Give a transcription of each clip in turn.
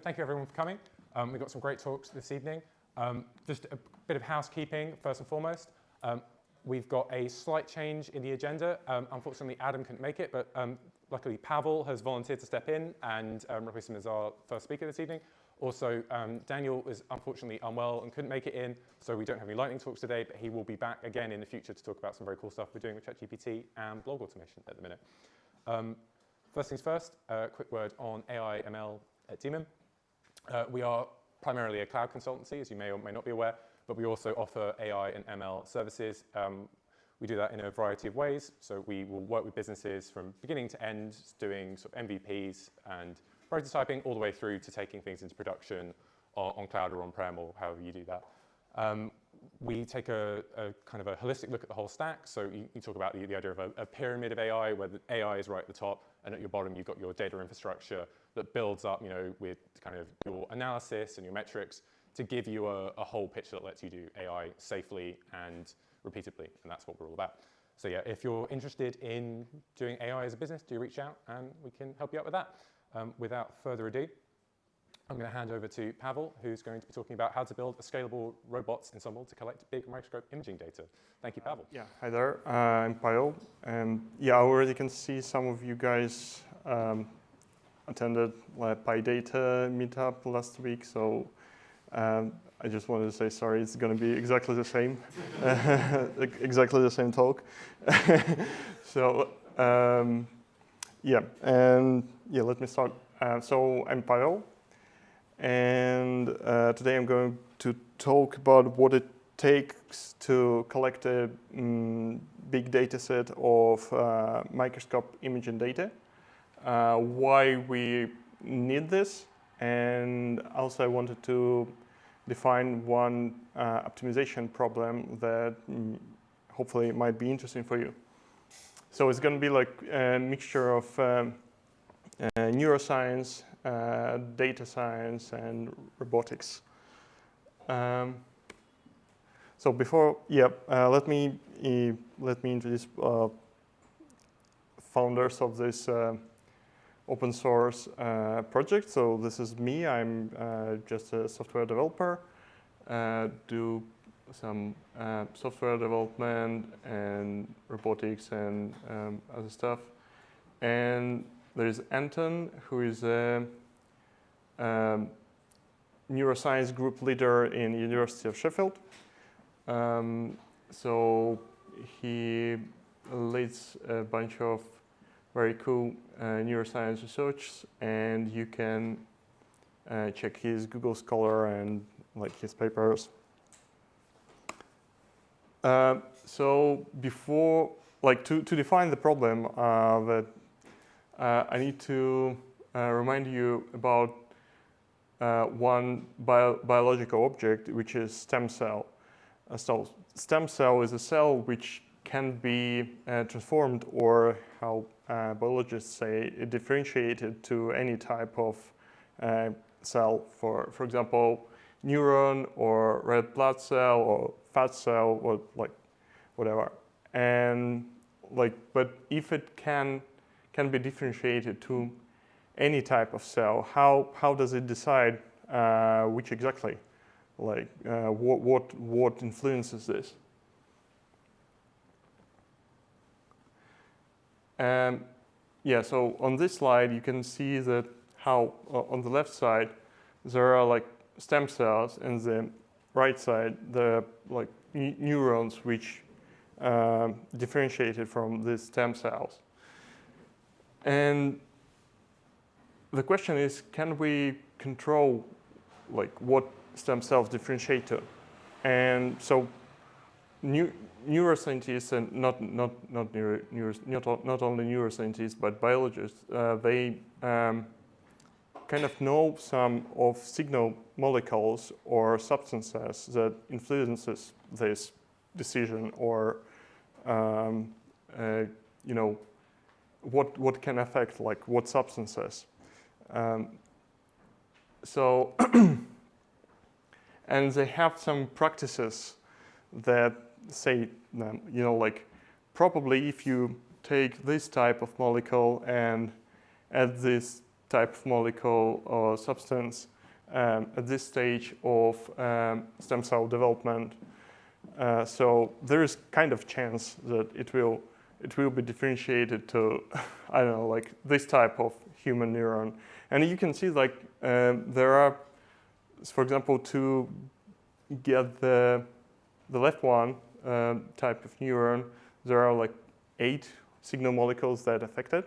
thank you everyone for coming. We've got some great talks this evening. Just a bit of housekeeping first and foremost. We've got a slight change in the agenda. Unfortunately, Adam couldn't make it, but luckily Pavel has volunteered to step in and replace him as our first speaker this evening. Also, Daniel was unfortunately unwell and couldn't make it in, so we don't have any lightning talks today, but he will be back again in the future to talk about some very cool stuff we're doing with ChatGPT and blog automation at the minute. First things first, a quick word on AI ML at Daemon. We are primarily a cloud consultancy, as you may or may not be aware, but we also offer AI and ML services. We do that in a variety of ways. So we will work with businesses from beginning to end, doing sort of MVPs and prototyping all the way through to taking things into production on cloud or on-prem or however you do that. We take a kind of a holistic look at the whole stack. So you talk about the idea of a pyramid of AI, where the AI is right at the top, and at your bottom you've got your data infrastructure that builds up, with kind of your analysis and your metrics to give you a whole picture that lets you do AI safely and repeatedly, and that's what we're all about. So yeah, if you're interested in doing AI as a business, do reach out and we can help you out with that. Without further ado, I'm going to hand over to Pavel, who's going to be talking about how to build a scalable robots ensemble to collect big microscope imaging data. Thank you, Pavel. Hi there. I'm Pavel. I already can see some of you guys attended PyData meetup last week, so I just wanted to say sorry. It's going to be exactly the same, exactly the same talk. So let me start. So I'm Pavel. And today I'm going to talk about what it takes to collect a big data set of microscope imaging data, why we need this, and also I wanted to define one optimization problem that hopefully might be interesting for you. So it's going to be like a mixture of neuroscience, data science, and robotics. So before, let me introduce founders of this open source project. So this is me. I'm just a software developer. Do some software development and robotics and other stuff. And there's Anton, who is a neuroscience group leader in University of Sheffield. So he leads a bunch of very cool neuroscience research, and you can check his Google Scholar and his papers. So before, to define the problem, that I need to remind you about one biological object, which is stem cell. So stem cell is a cell which can be transformed, or how biologists say, differentiated to any type of cell. For example, neuron or red blood cell or fat cell or whatever. And but if it can be differentiated to any type of cell, how does it decide which exactly? What influences this? So on this slide you can see that how on the left side there are stem cells, and the right side the neurons which differentiated from these stem cells. And the question is, can we control what stem cells differentiate to? And so neuroscientists, and not only neuroscientists but biologists, they kind of know some of signal molecules or substances that influences this decision, or what can affect what substances. And they have some practices that say, probably if you take this type of molecule and add this type of molecule or substance at this stage of stem cell development. So there is kind of chance that it will be differentiated to, I don't know, like this type of human neuron. And you can see like there are, for example, to get the left one type of neuron, there are like 8 signal molecules that affect it.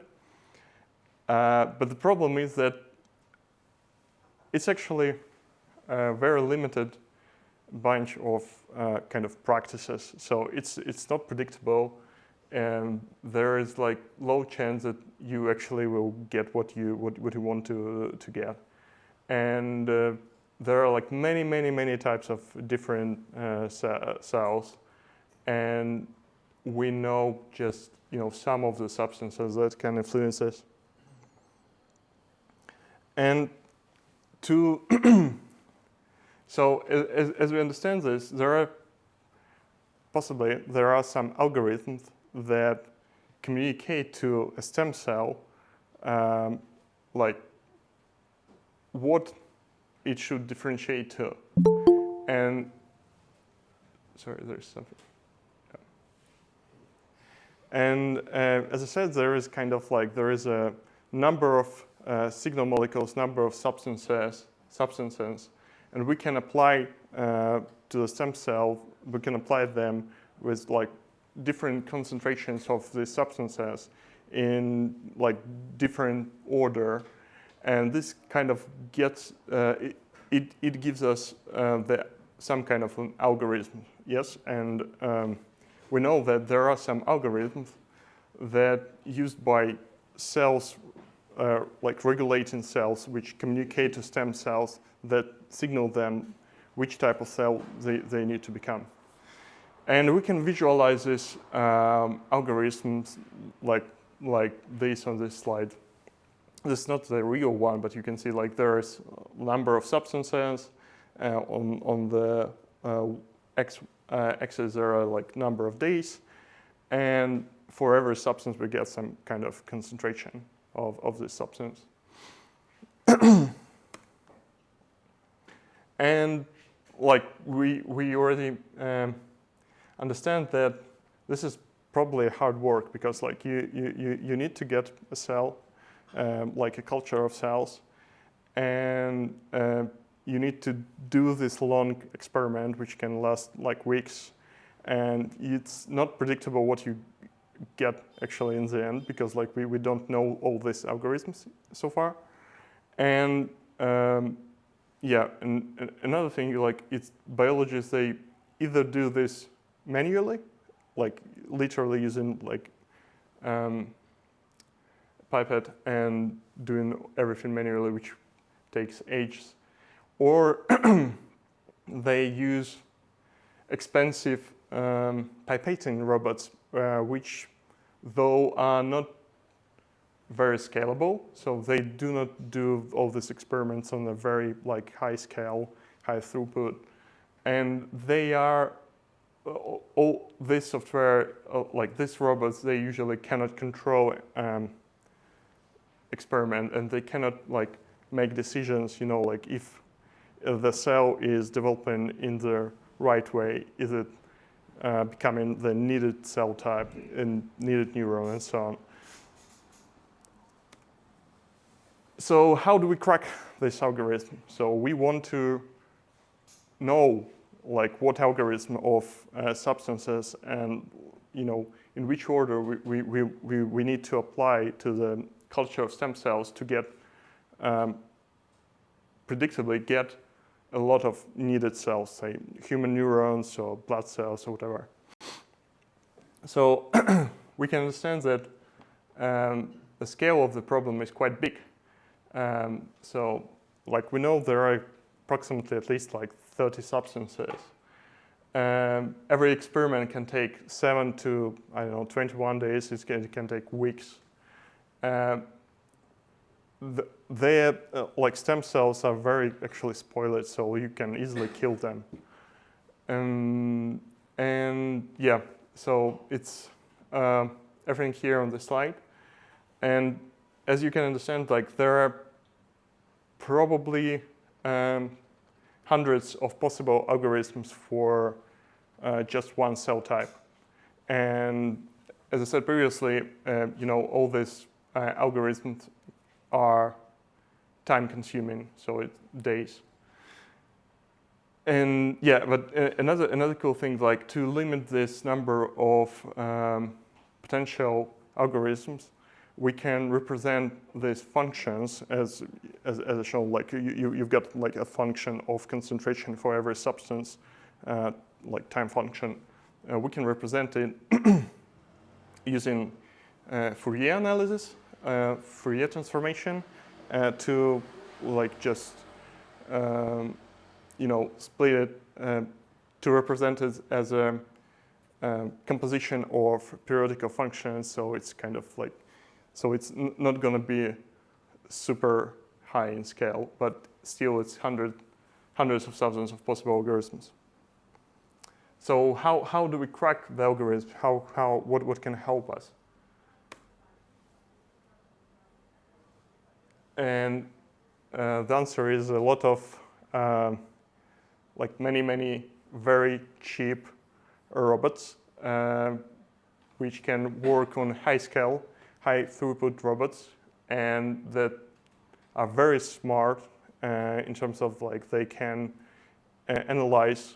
But the problem is that it's actually a very limited bunch of kind of practices. So it's not predictable, and there is like low chance that you actually will get what you want to get. And there are like many types of different cells, and we know just some of the substances that can influence this. And to so as we understand this, there are some algorithms that communicate to a stem cell like what it should differentiate to. And sorry, there's something. And as I said, there is a number of signal molecules, number of substances, and we can apply to the stem cell. We can apply them with like different concentrations of the substances in like different order, and this kind of gets it gives us some kind of an algorithm. Yes, and we know that there are some algorithms that used by cells, like regulating cells, which communicate to stem cells that signal them which type of cell they need to become. And we can visualize this algorithms like this on this slide. This is not the real one, but you can see like there is a number of substances. On the axis there are like number of days, and for every substance we get some kind of concentration of this substance. And like we already understand that this is probably hard work, because like you need to get a cell, like a culture of cells, and you need to do this long experiment which can last like weeks, and it's not predictable what you get actually in the end, because like we don't know all these algorithms so far. And yeah, and another thing, like it's biologists, they either do this manually, like literally using like pipette and doing everything manually, which takes ages, or they use expensive pipetting robots, which though are not very scalable, so they do not do all these experiments on a very like high scale, high throughput, and they are all this software, like these robots, they usually cannot control experiment, and they cannot like make decisions, like if the cell is developing in the right way, is it becoming the needed cell type and needed neuron and so on. So how do we crack this algorithm? So we want to know like what algorithm of substances and in which order we need to apply to the culture of stem cells to get predictably get a lot of needed cells, say human neurons or blood cells or whatever. So we can understand that the scale of the problem is quite big. So like we know there are approximately at least like 30 substances. Every experiment can take 7 to 21 days. It can take weeks. Their like stem cells are very actually spoiled, so you can easily kill them. And yeah, so it's everything here on the slide. And as you can understand, like there are probably hundreds of possible algorithms for just one cell type. And as I said previously, all these algorithms are time-consuming, so it's days. And yeah, but another cool thing, like to limit this number of potential algorithms, we can represent these functions as shown. Like you've got like a function of concentration for every substance, like time function. We can represent it using Fourier analysis, Fourier transformation, to like just split it to represent it as a composition of periodical functions. So it's kind of like, so it's not going to be super high in scale, but still it's hundreds of thousands of possible algorithms. So how do we crack the algorithm? What can help us? And the answer is a lot of like many very cheap robots which can work on high scale, high throughput robots, and that are very smart in terms of like they can analyze.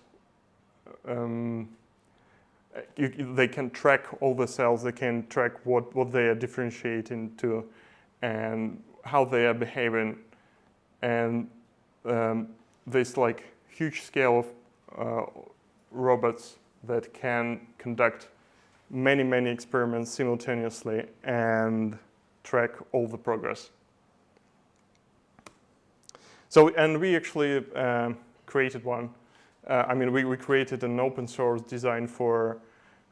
They can track all the cells. They can track what they are differentiating to, and how they are behaving, and this like huge scale of robots that can conduct many experiments simultaneously and track all the progress. So, and we actually created one. We created an open source design for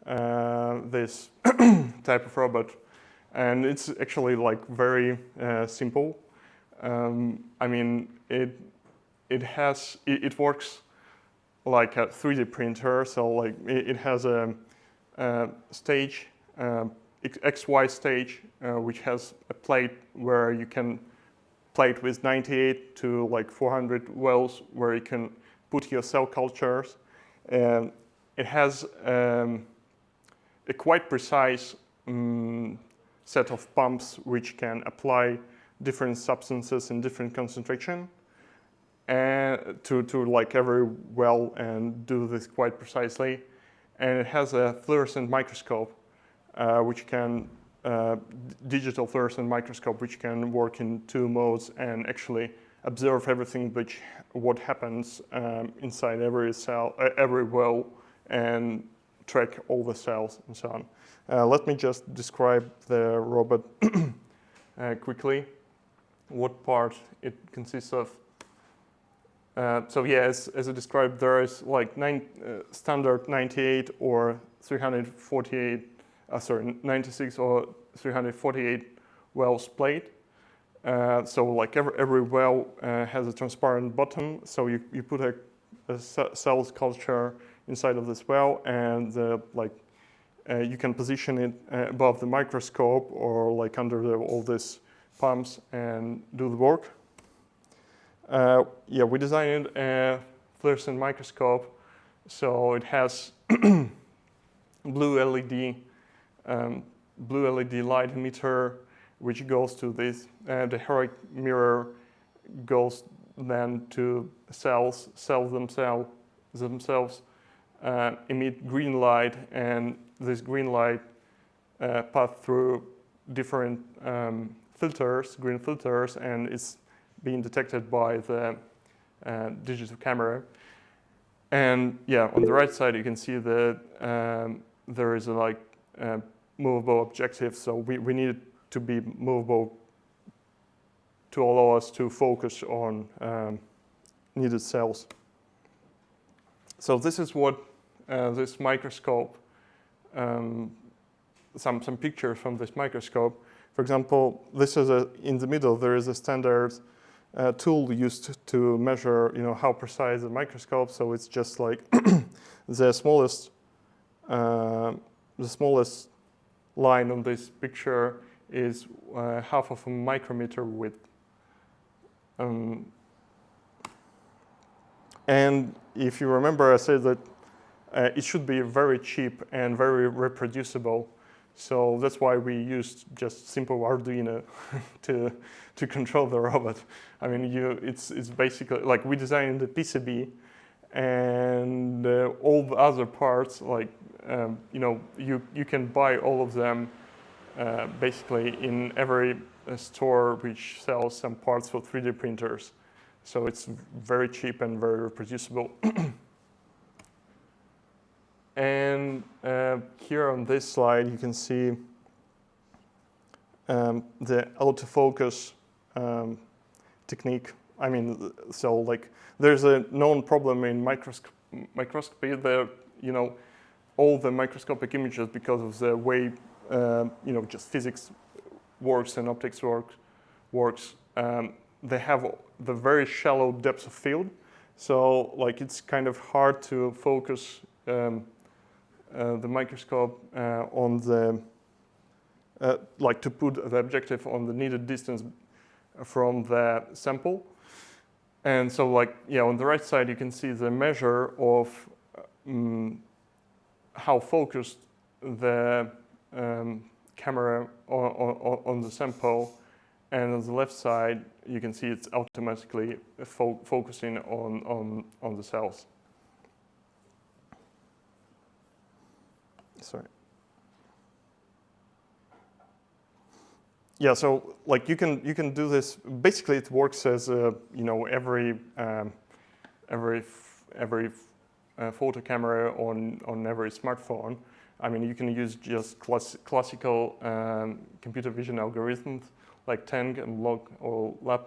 this type of robot, and it's actually like very simple. It works like a 3D printer, so like it has a stage, XY stage, which has a plate where you can plate with 98 to like 400 wells where you can put your cell cultures. And it has a quite precise set of pumps which can apply different substances in different concentration and to like every well and do this quite precisely. And it has a fluorescent microscope, which can digital fluorescent microscope, which can work in 2 modes and actually observe everything what happens inside every cell, every well, and track all the cells and so on. Let me just describe the robot quickly, what part it consists of. So yeah, as I described, there is like standard 98 or 348, 96 or 348 wells plate. So like every well has a transparent bottom. So you put a cell culture inside of this well, and you can position it above the microscope or like under all these pumps and do the work. We designed a fluorescent microscope, so it has blue LED light emitter, which goes to this. The heroic mirror goes then to cells. Cells themselves emit green light, and this green light pass through different green filters, and it's being detected by the digital camera. And yeah, on the right side you can see that there is a movable objective. So we need it to be movable to allow us to focus on needed cells. So this is what this microscope, some pictures from this microscope. For example, this is in the middle there is a standard tool used to measure, how precise the microscope. So it's just like the smallest line on this picture is half of a micrometer width. and if you remember, I said that it should be very cheap and very reproducible. So that's why we used just simple Arduino to control the robot. I mean, it's basically like we designed the PCB, and all the other parts, like you can buy all of them basically in every store which sells some parts for 3D printers. So it's very cheap and very reproducible. And here on this slide, you can see the autofocus technique. I mean, so like there's a known problem in microscopy that all the microscopic images, because of the way just physics works and optics works, they have the very shallow depth of field. So like it's kind of hard to focus the microscope on the like to put the objective on the needed distance from the sample. And so like on the right side you can see the measure of how focused the camera on the sample, and on the left side you can see it's automatically focusing on the cells. Sorry. Yeah, so like you can do this. Basically, it works as every photo camera on every smartphone. I mean, you can use just classical computer vision algorithms like Tang and Log or Lab,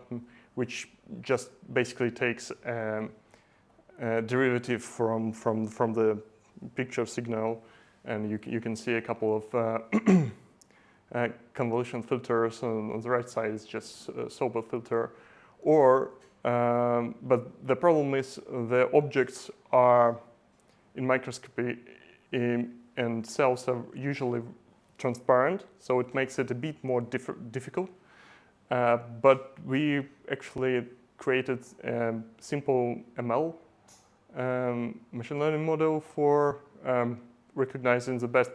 which just basically takes a derivative from the picture signal. And you can see a couple of convolution filters. On the right side is just a sober filter. But the problem is the objects are in microscopy and cells are usually transparent, so it makes it a bit more difficult. But we actually created a simple ML machine learning model for recognizing the best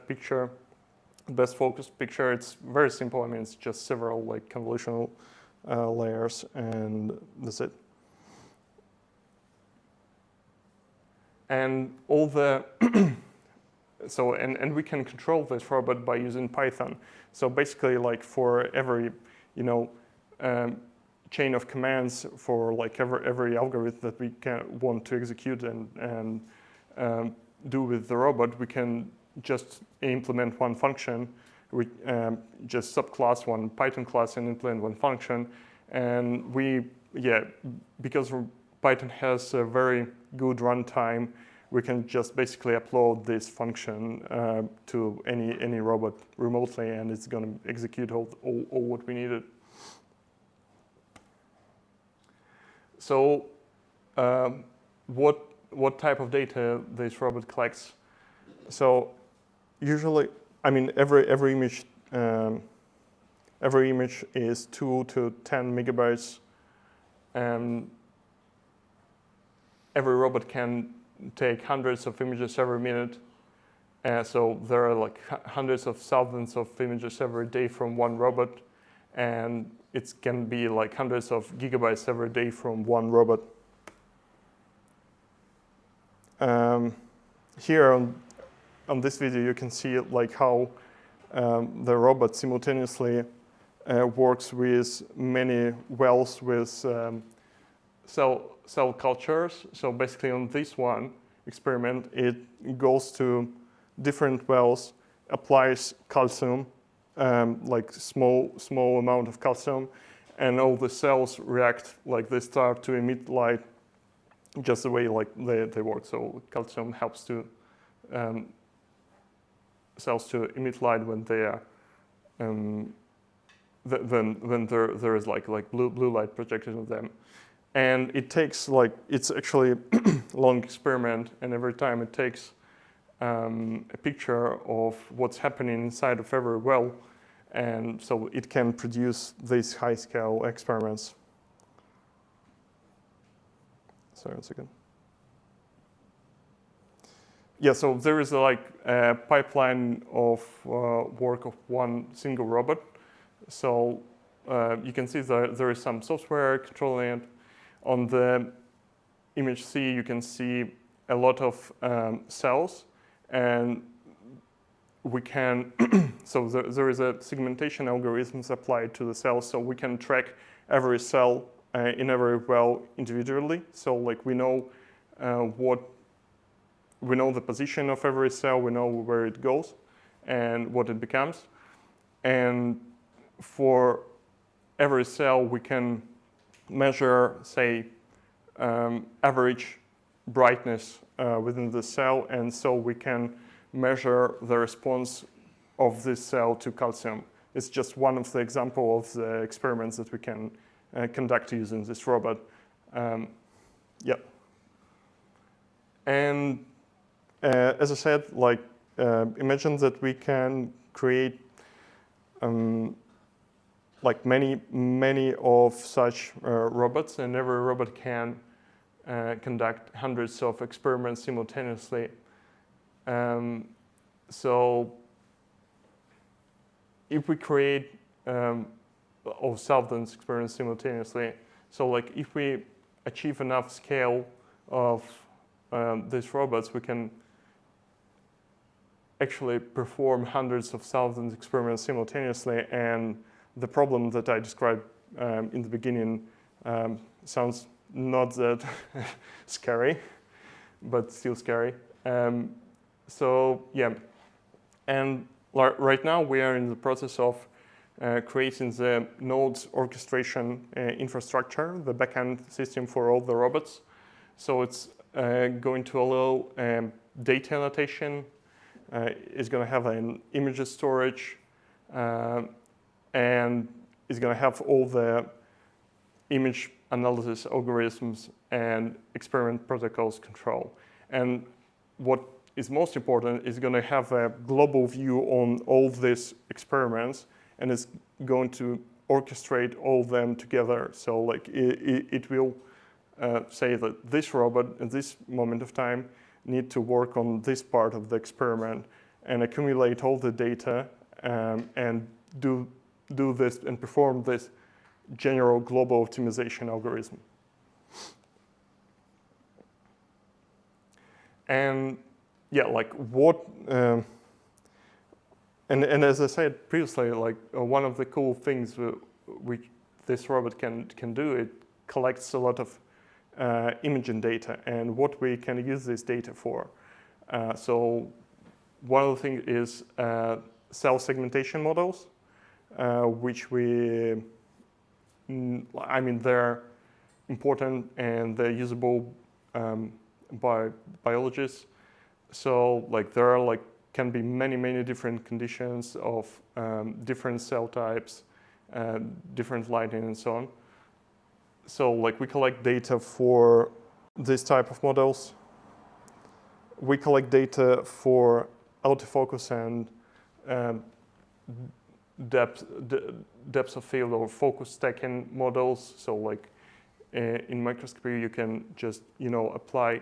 focused picture. It's very simple. I mean, it's just several like convolutional layers, and that's it. And all the so and we can control this robot by using Python. So basically, like for every chain of commands for like every algorithm that we want to execute and do with the robot, we can just implement one function. We just subclass one Python class and implement one function. And because Python has a very good runtime, we can just basically upload this function to any robot remotely, and it's going to execute all what we needed. So what type of data this robot collects? So usually, I mean, every image is 2 to 10 megabytes, and every robot can take hundreds of images every minute. So there are like hundreds of thousands of images every day from one robot, and it can be like hundreds of gigabytes every day from one robot. Here on this video, you can see like how the robot simultaneously works with many wells with cell cultures. So basically on this one experiment, it goes to different wells, applies calcium, like small amount of calcium, and all the cells react, like they start to emit light just the way like they work. So calcium helps to cells to emit light when they are when there is like blue light projected on them. And it takes it's actually a long experiment, and every time it takes a picture of what's happening inside of every well, and so it can produce these high-scale experiments. sorry, 1 second. Yeah, so there is a pipeline of work of one single robot. So you can see that there is some software controlling it. On the image C, you can see a lot of cells, and we can, so there is a segmentation algorithms applied to the cells, so we can track every cell in every well individually. So like we know the position of every cell, we know where it goes and what it becomes. And for every cell, we can measure, say, average brightness within the cell, and so we can measure the response of this cell to calcium. It's just one of the examples of the experiments that we can conduct using this robot. Yeah. And as I said, imagine that we can create many of such robots, and every robot can conduct hundreds of experiments simultaneously. So if we create thousands of experiments simultaneously, so like if we achieve enough scale of these robots, we can actually perform hundreds of thousands of experiments simultaneously. And the problem that I described in the beginning sounds not that scary, but still scary. So yeah, and right now we are in the process of creating the nodes orchestration infrastructure, the backend system for all the robots. So it's going to allow data annotation. It's going to have an image storage, and it's going to have all the image analysis algorithms and experiment protocols control. And what is most important is going to have a global view on all these experiments, and it's going to orchestrate all of them together. So like it will say that this robot at this moment of time need to work on this part of the experiment and accumulate all the data and do this and perform this general global optimization algorithm. And yeah, like what, and as I said previously, like one of the cool things which this robot can do, it collects a lot of imaging data and what we can use this data for. So one of the things is cell segmentation models, which they're important and they're usable by biologists. So like there are can be many different conditions of different cell types, different lighting and so on. So like we collect data for this type of models. We collect data for autofocus and depth of field or focus stacking models. So like in microscopy, you can just apply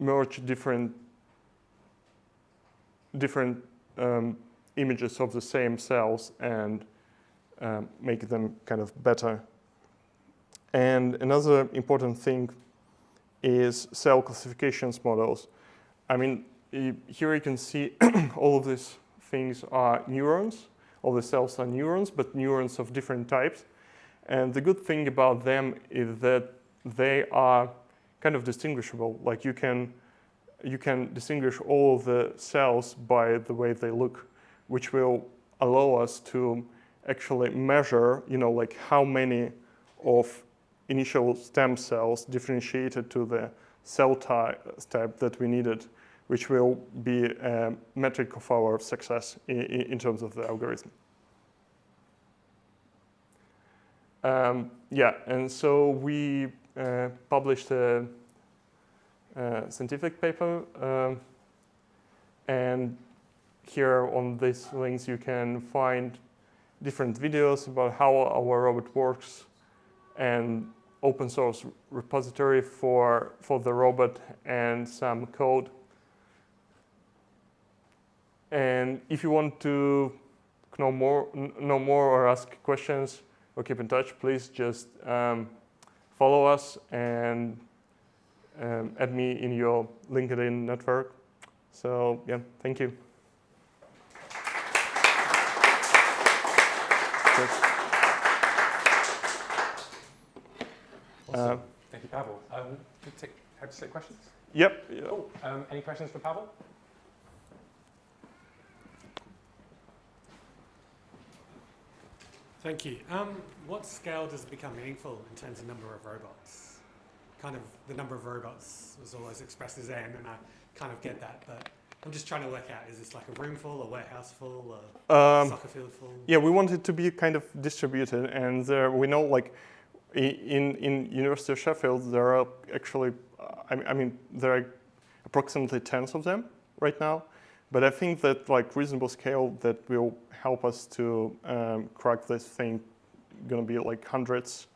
merge different images of the same cells and make them kind of better. And another important thing is cell classifications models. I mean, here you can see all of these things are neurons. All the cells are neurons, but neurons of different types. And the good thing about them is that they are kind of distinguishable. Like you can distinguish all of the cells by the way they look, which will allow us to actually measure, like how many of initial stem cells differentiated to the cell type that we needed, which will be a metric of our success in terms of the algorithm. And so we published a scientific paper, and here on these links you can find different videos about how our robot works, and open source repository for the robot and some code. And if you want to know more or ask questions or keep in touch, please just follow us and add me in your LinkedIn network. So yeah, thank you. Awesome. Thank you, Pavel. Happy to take questions? Yep. Cool. Any questions for Pavel? Thank you. What scale does it become meaningful in terms of number of robots? Kind of the number of robots was always expressed as n, and I kind of get that, but I'm just trying to work out, is this like a room full, a warehouse full, a soccer field full? Yeah, we want it to be kind of distributed, and we know like in University of Sheffield there are actually, I mean there are approximately 10 of them right now, but I think that like reasonable scale that will help us to crack this thing going to be like hundreds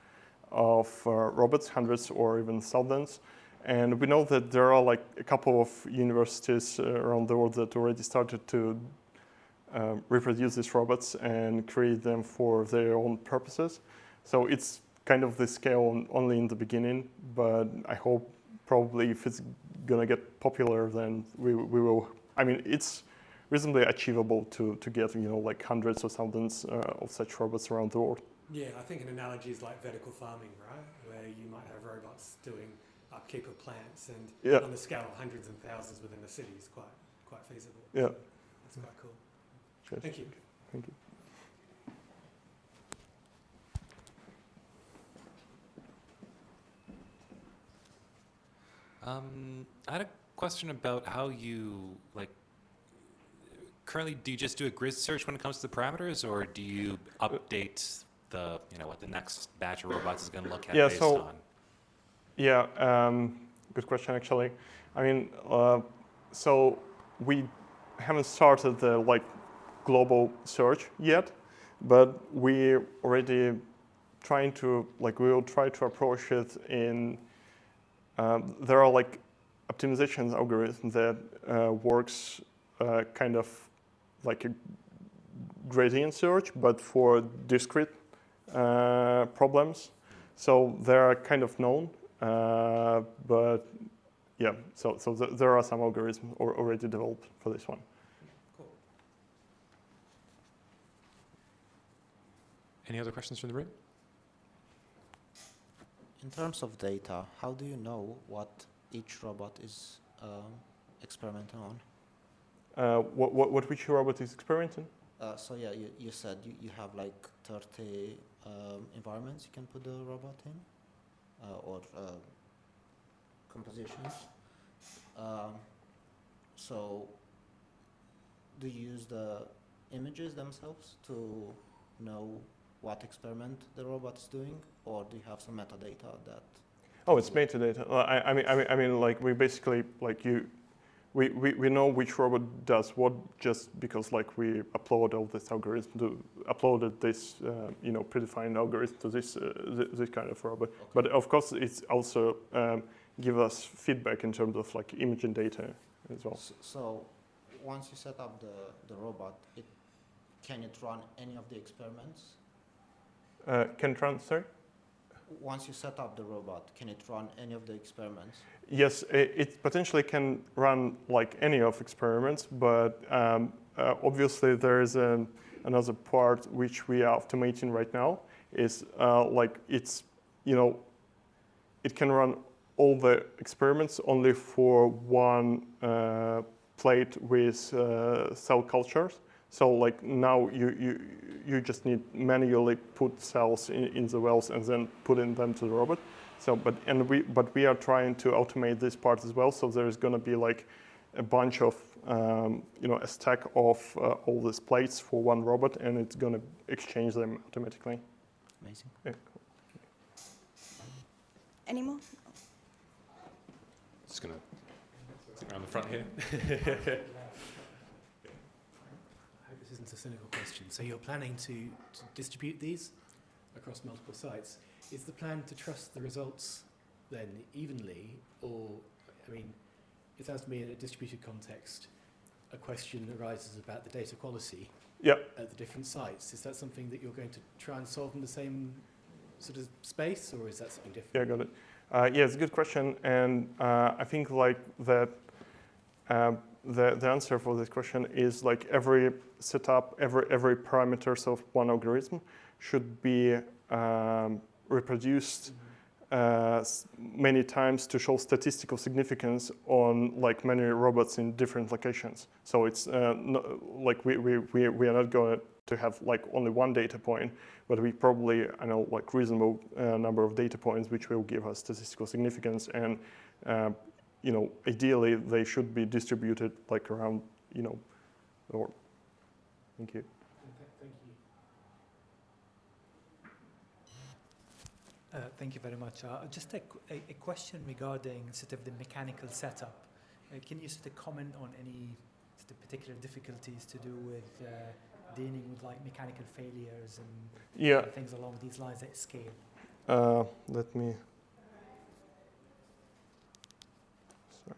of robots, hundreds or even thousands. And we know that there are like a couple of universities around the world that already started to reproduce these robots and create them for their own purposes. So it's kind of the scale only in the beginning, but I hope probably if it's gonna get popular, then we will. I mean, it's reasonably achievable to get like hundreds or thousands of such robots around the world. Yeah, I think an analogy is like vertical farming, right? Where you might have robots doing upkeep of plants, and on the scale of hundreds and thousands within the city is quite feasible. Yeah, that's quite cool. Cheers. Thank you. Thank you. I had a question about how you currently, do you just do a grid search when it comes to the parameters, or do you update the what the next batch of robots is going to look at based on? Yeah, good question actually. I mean, so we haven't started the global search yet, but we already trying to we will try to approach it in. There are optimization algorithms that works kind of like a gradient search, but for discrete problems. So they are kind of known, but yeah. So there are some algorithms already developed for this one. Cool. Any other questions from the room? In terms of data, how do you know what each robot is experimenting on? Which robot is experimenting? So yeah, you said you have 30 environments you can put the robot in, or compositions. So do you use the images themselves to know what experiment the robot is doing, or do you have some metadata that? Oh, it's metadata. I mean, we basically we know which robot does what just because we upload all this algorithm uploaded this predefined algorithm to this this kind of robot. Okay. But of course, it's also give us feedback in terms of imaging data as well. So once you set up the robot, can it run any of the experiments? Can it run, sorry? Once you set up the robot, can it run any of the experiments? Yes, it potentially can run any of experiments, but obviously there is another part which we are automating right now. Is it's it can run all the experiments only for one plate with cell cultures. So now you just need manually put cells in the wells and then put in them to the robot. So but we are trying to automate this part as well. So there is going to be a bunch of a stack of all these plates for one robot, and it's going to exchange them automatically. Amazing. Yeah. Any more? Just gonna sit around the front here. I hope this isn't a cynical question. So you're planning to distribute these across multiple sites. Is the plan to trust the results then evenly, or, I mean, it sounds to me in a distributed context, a question arises about the data quality at the different sites. Is that something that you're going to try and solve in the same sort of space, or is that something different? Yeah, got it. Yeah, it's a good question, and I think like that. The answer for this question is like every setup, every parameters of one algorithm should be reproduced many times to show statistical significance on like many robots in different locations. So it's like we are not going to have like only one data point, but we probably like reasonable number of data points which will give us statistical significance, and ideally they should be distributed like around the world. Thank you. Thank you. Thank you very much. Just a question regarding sort of the mechanical setup. Can you sort of comment on any sort of particular difficulties to do with dealing with like mechanical failures and things along these lines at scale? Let me. Sorry.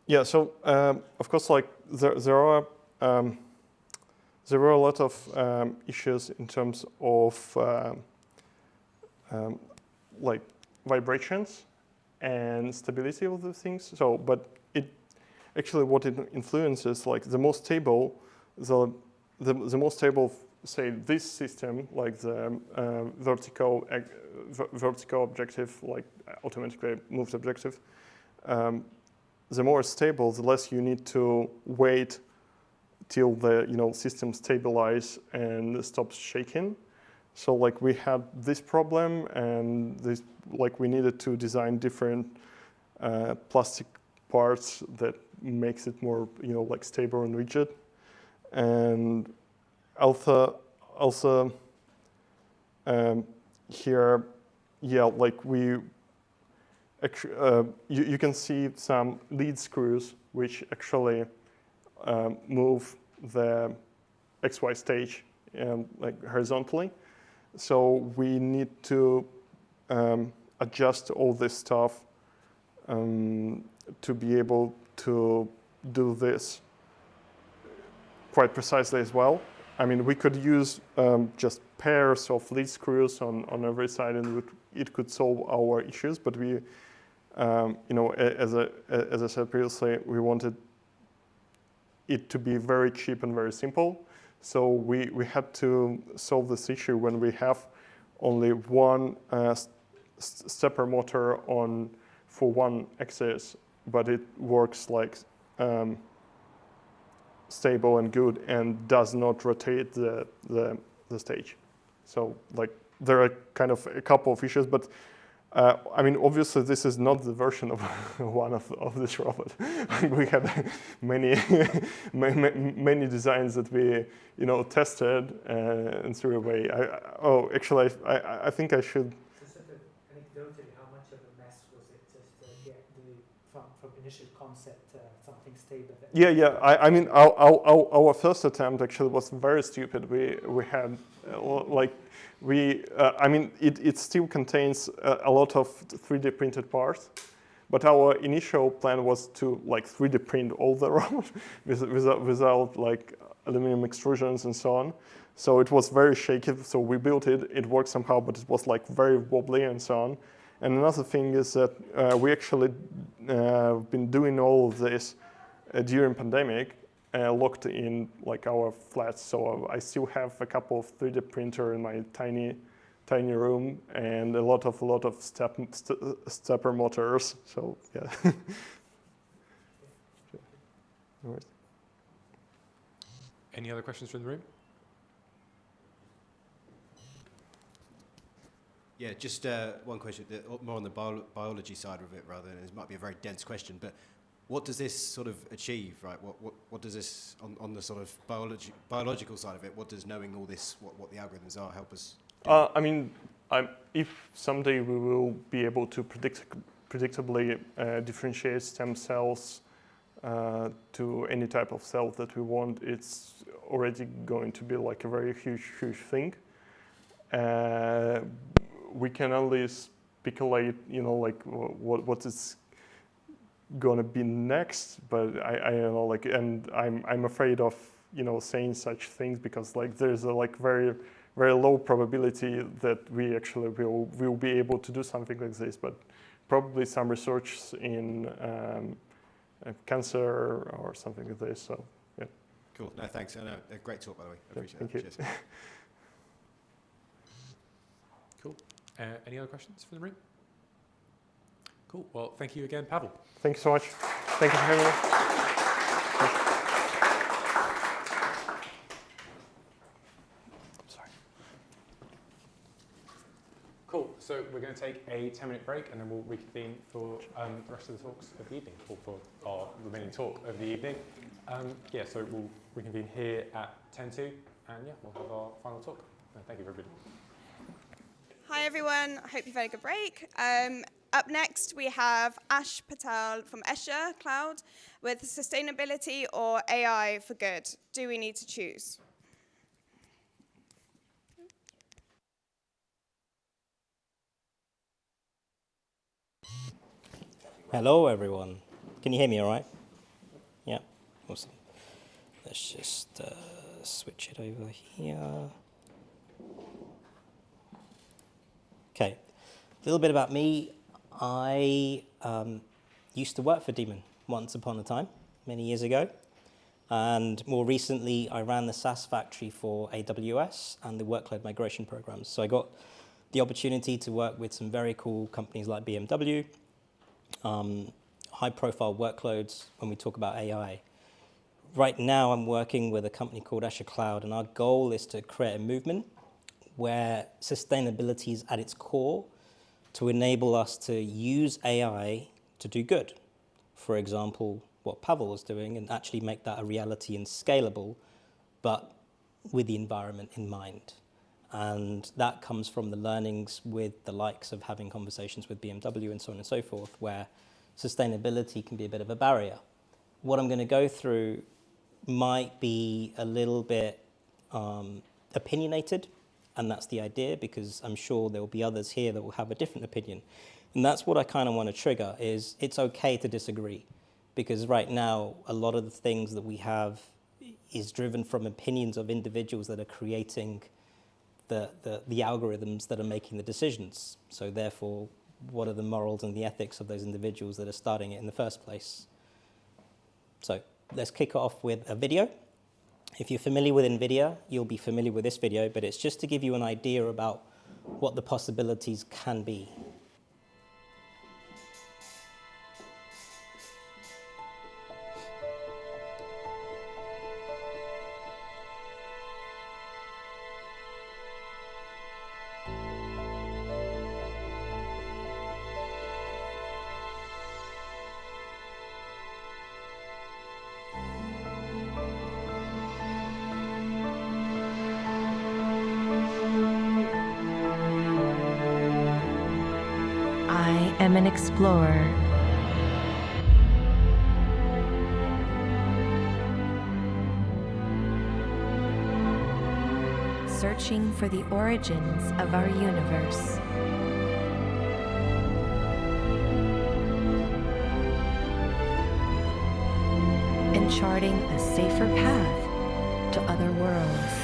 Yeah. So of course, like there are a lot of issues in terms of like vibrations and stability of the things. So, but it actually what it influences, like the most stable, the most stable, say this system, like the vertical objective, like automatically moved objective. The more stable, the less you need to wait till the system stabilize and stops shaking. So like we had this problem, and this like we needed to design different plastic parts that makes it more like stable and rigid. And also here, like we you can see some lead screws which actually move the XY stage like horizontally. So we need to adjust all this stuff to be able to do this quite precisely as well. I mean, we could use just pairs of lead screws on every side, and it could solve our issues. But we, as I said previously, we wanted it to be very cheap and very simple. So we had to solve this issue when we have only one stepper motor for one axis, but it works like stable and good and does not rotate the stage. So like there are kind of a couple of issues, but I mean, obviously, this is not the version of one of this robot. We had many designs that we tested and threw away. Actually, I think I should. So sort of anecdotally, how much of a mess was it just to get from initial concept to something stable? Yeah. I mean, our first attempt actually was very stupid. We had like. I mean, it still contains a lot of 3D printed parts, but our initial plan was to like 3D print all the robot without like aluminum extrusions and so on. So it was very shaky. So we built it. It worked somehow, but it was like very wobbly and so on. And another thing is that we actually been doing all of this during pandemic. Locked in like our flats, so I still have a couple of 3D printer in my tiny room and a lot of stepper motors. So yeah. Any other questions from the room? Yeah, just one question, more on the biology side of it, rather than it might be a very dense question, but. What does this sort of achieve, right? What does this, on the sort of biological side of it, what does knowing all this, what the algorithms are, help us do? I mean, if someday we will be able to predictably differentiate stem cells to any type of cell that we want, it's already going to be like a very huge thing. We can only speculate, like what is going to be next, but I don't know, like, and I'm afraid of, saying such things because like there's a like very low probability that we actually will be able to do something like this, but probably some research in cancer or something like this. So yeah. Cool. No, thanks. And a great talk, by the way. I appreciate Thank it. you. Cheers. Cool. Any other questions from the room? Cool. Well, thank you again, Pavel. Thank you so much. Thank you for having me. Sorry. Cool. So we're going to take a 10-minute break, and then we'll reconvene for the rest of the talks of the evening, or for our remaining talk of the evening. Yeah, so we'll reconvene here at 10:02, and yeah, we'll have our final talk. Thank you, everybody. Hi everyone, I hope you've had a good break. Up next we have Patel from Escher Cloud with sustainability or AI for good. Do we need to choose? Hello everyone. Can you hear me all right? Yeah, awesome. Let's just switch it over here. Okay, a little bit about me. I used to work for Daemon once upon a time, many years ago. And more recently, I ran the SaaS factory for AWS and the workload migration programs. So I got the opportunity to work with some very cool companies like BMW, high-profile workloads when we talk about AI. Right now, I'm working with a company called Escher Cloud, and our goal is to create a movement where sustainability is at its core to enable us to use AI to do good. For example, what Pavel was doing, and actually make that a reality and scalable, but with the environment in mind. And that comes from the learnings with the likes of having conversations with BMW and so on and so forth, where sustainability can be a bit of a barrier. What I'm going to go through might be a little bit opinionated, and that's the idea, because I'm sure there will be others here that will have a different opinion. And that's what I kind of want to trigger, is it's okay to disagree. Because right now, a lot of the things that we have is driven from opinions of individuals that are creating the algorithms that are making the decisions. So therefore, what are the morals and the ethics of those individuals that are starting it in the first place? So let's kick off with a video. If you're familiar with NVIDIA, you'll be familiar with this video, but it's just to give you an idea about what the possibilities can be. I am an explorer. Searching for the origins of our universe. And charting a safer path to other worlds.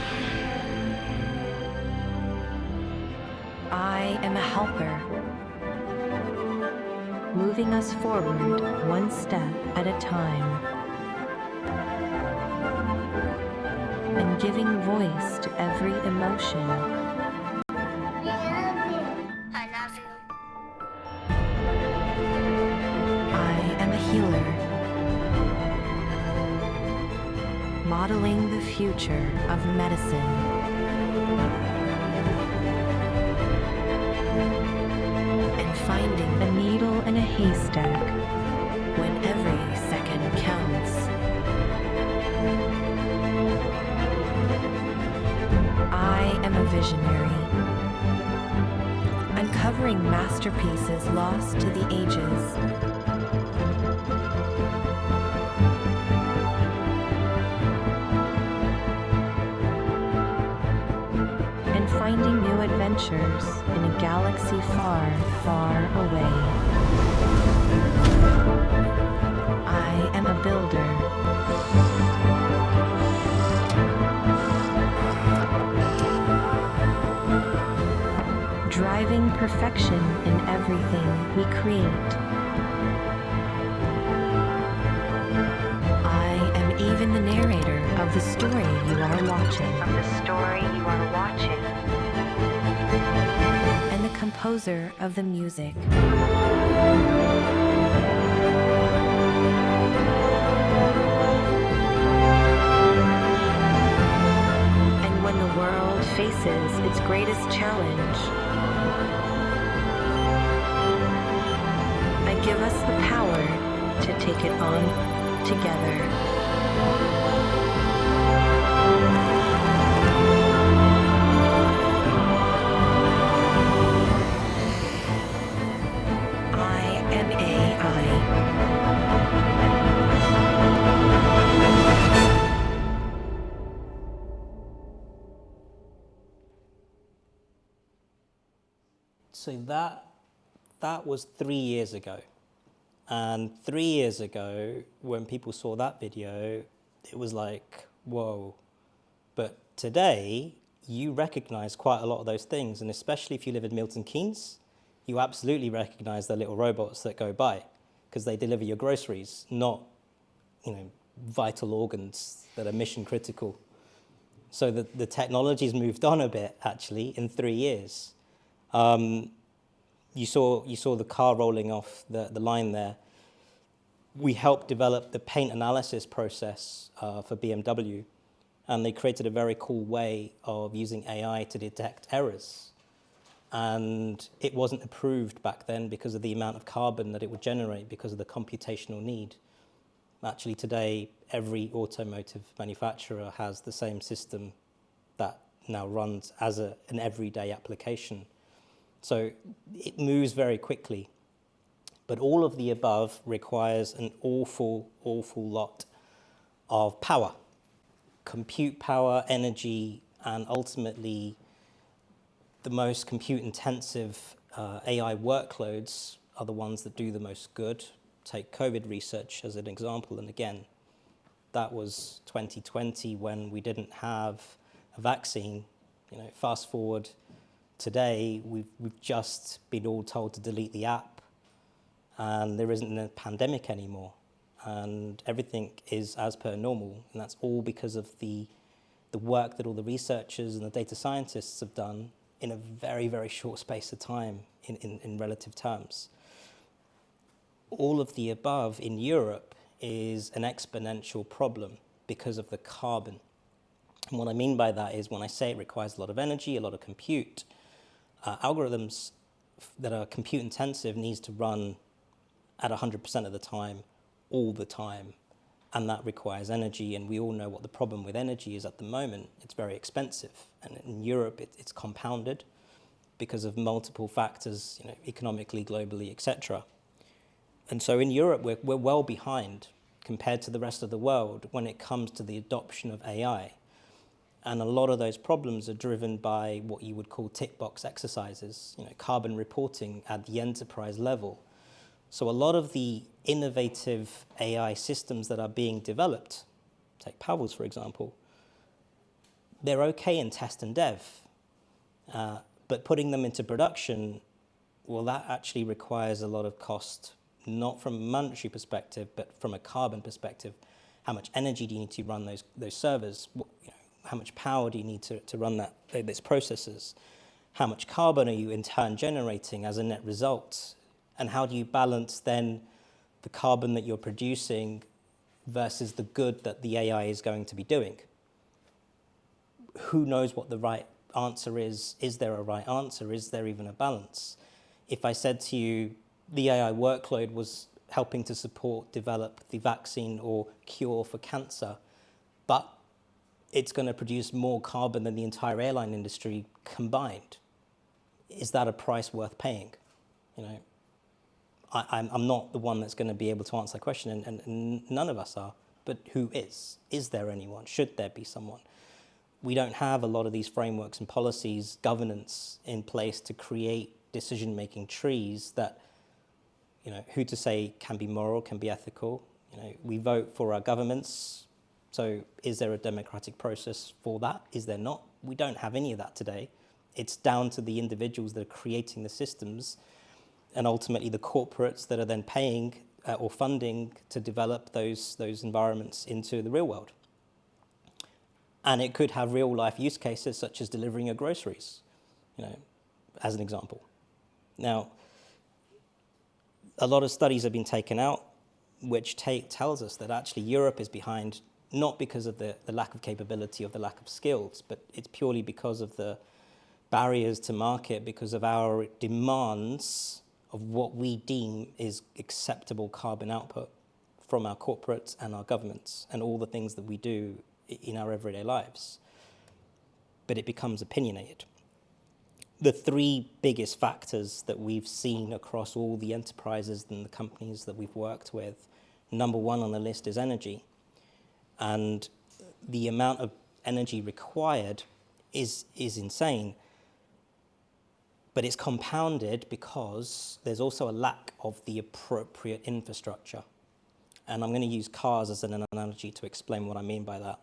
I am a helper, moving us forward one step at a time, and giving voice to every emotion. I love you. I am a healer, modeling the future of medicine. Finding a needle in a haystack when every second counts. I am a visionary, uncovering masterpieces lost to the ages. adventures in a galaxy far, far away. I am a builder. Driving perfection in everything we create. I am even the narrator of the story you are watching. And the composer of the music. And when the world faces its greatest challenge, I give us the power to take it on together. So that was 3 years ago. And 3 years ago, when people saw that video, it was like, whoa. But today, you recognize quite a lot of those things. And especially if you live in Milton Keynes, you absolutely recognize the little robots that go by, because they deliver your groceries, not, vital organs that are mission critical. So the technology's moved on a bit, actually, in 3 years. You saw the car rolling off the line there. We helped develop the paint analysis process for BMW, and they created a very cool way of using AI to detect errors. And it wasn't approved back then because of the amount of carbon that it would generate because of the computational need. Actually, today, every automotive manufacturer has the same system that now runs as an everyday application. So it moves very quickly. But all of the above requires an awful, awful lot of power. Compute power, energy, and ultimately the most compute-intensive AI workloads are the ones that do the most good. Take COVID research as an example, and again, that was 2020 when we didn't have a vaccine. Fast forward today, we've just been all told to delete the app, and there isn't a pandemic anymore, and everything is as per normal, and that's all because of the work that all the researchers and the data scientists have done in a very, very short space of time in relative terms. All of the above in Europe is an exponential problem because of the carbon. And what I mean by that is when I say it requires a lot of energy, a lot of compute, algorithms that are compute intensive needs to run at 100% of the time, all the time, and that requires energy, and we all know what the problem with energy is at the moment. It's very expensive, and in Europe it's compounded because of multiple factors, economically, globally, etc. And so in Europe we're well behind compared to the rest of the world when it comes to the adoption of AI. And a lot of those problems are driven by what you would call tick box exercises, carbon reporting at the enterprise level. So a lot of the innovative AI systems that are being developed, take Pavel's for example, they're okay in test and dev, but putting them into production, well, that actually requires a lot of cost, not from a monetary perspective, but from a carbon perspective. How much energy do you need to run those servers? How much power do you need to run those processors? How much carbon are you in turn generating as a net result? And how do you balance then the carbon that you're producing versus the good that the AI is going to be doing? Who knows what the right answer is? Is there a right answer? Is there even a balance? If I said to you, the AI workload was helping to develop the vaccine or cure for cancer, but it's going to produce more carbon than the entire airline industry combined. Is that a price worth paying? I'm not the one that's going to be able to answer that question, and none of us are, but who is? Is there anyone? Should there be someone? We don't have a lot of these frameworks and policies, governance in place to create decision-making trees that, who to say can be moral, can be ethical. We vote for our governments. So is there a democratic process for that? Is there not? We don't have any of that today. It's down to the individuals that are creating the systems and ultimately the corporates that are then paying or funding to develop those environments into the real world. And it could have real life use cases such as delivering your groceries, as an example. Now, a lot of studies have been taken out which tells us that actually Europe is behind, not because of the lack of capability or the lack of skills, but it's purely because of the barriers to market, because of our demands of what we deem is acceptable carbon output from our corporates and our governments and all the things that we do in our everyday lives. But it becomes opinionated. The three biggest factors that we've seen across all the enterprises and the companies that we've worked with, number one on the list is energy. And the amount of energy required is insane. But it's compounded because there's also a lack of the appropriate infrastructure. And I'm going to use cars as an analogy to explain what I mean by that.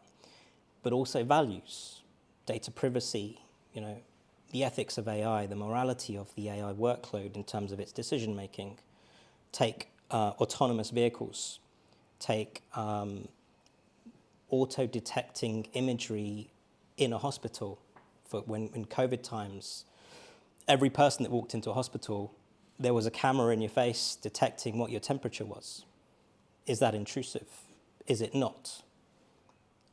But also values, data privacy, the ethics of AI, the morality of the AI workload in terms of its decision-making. Take autonomous vehicles. Take auto-detecting imagery in a hospital. For when in COVID times, every person that walked into a hospital, there was a camera in your face detecting what your temperature was. Is that intrusive? Is it not?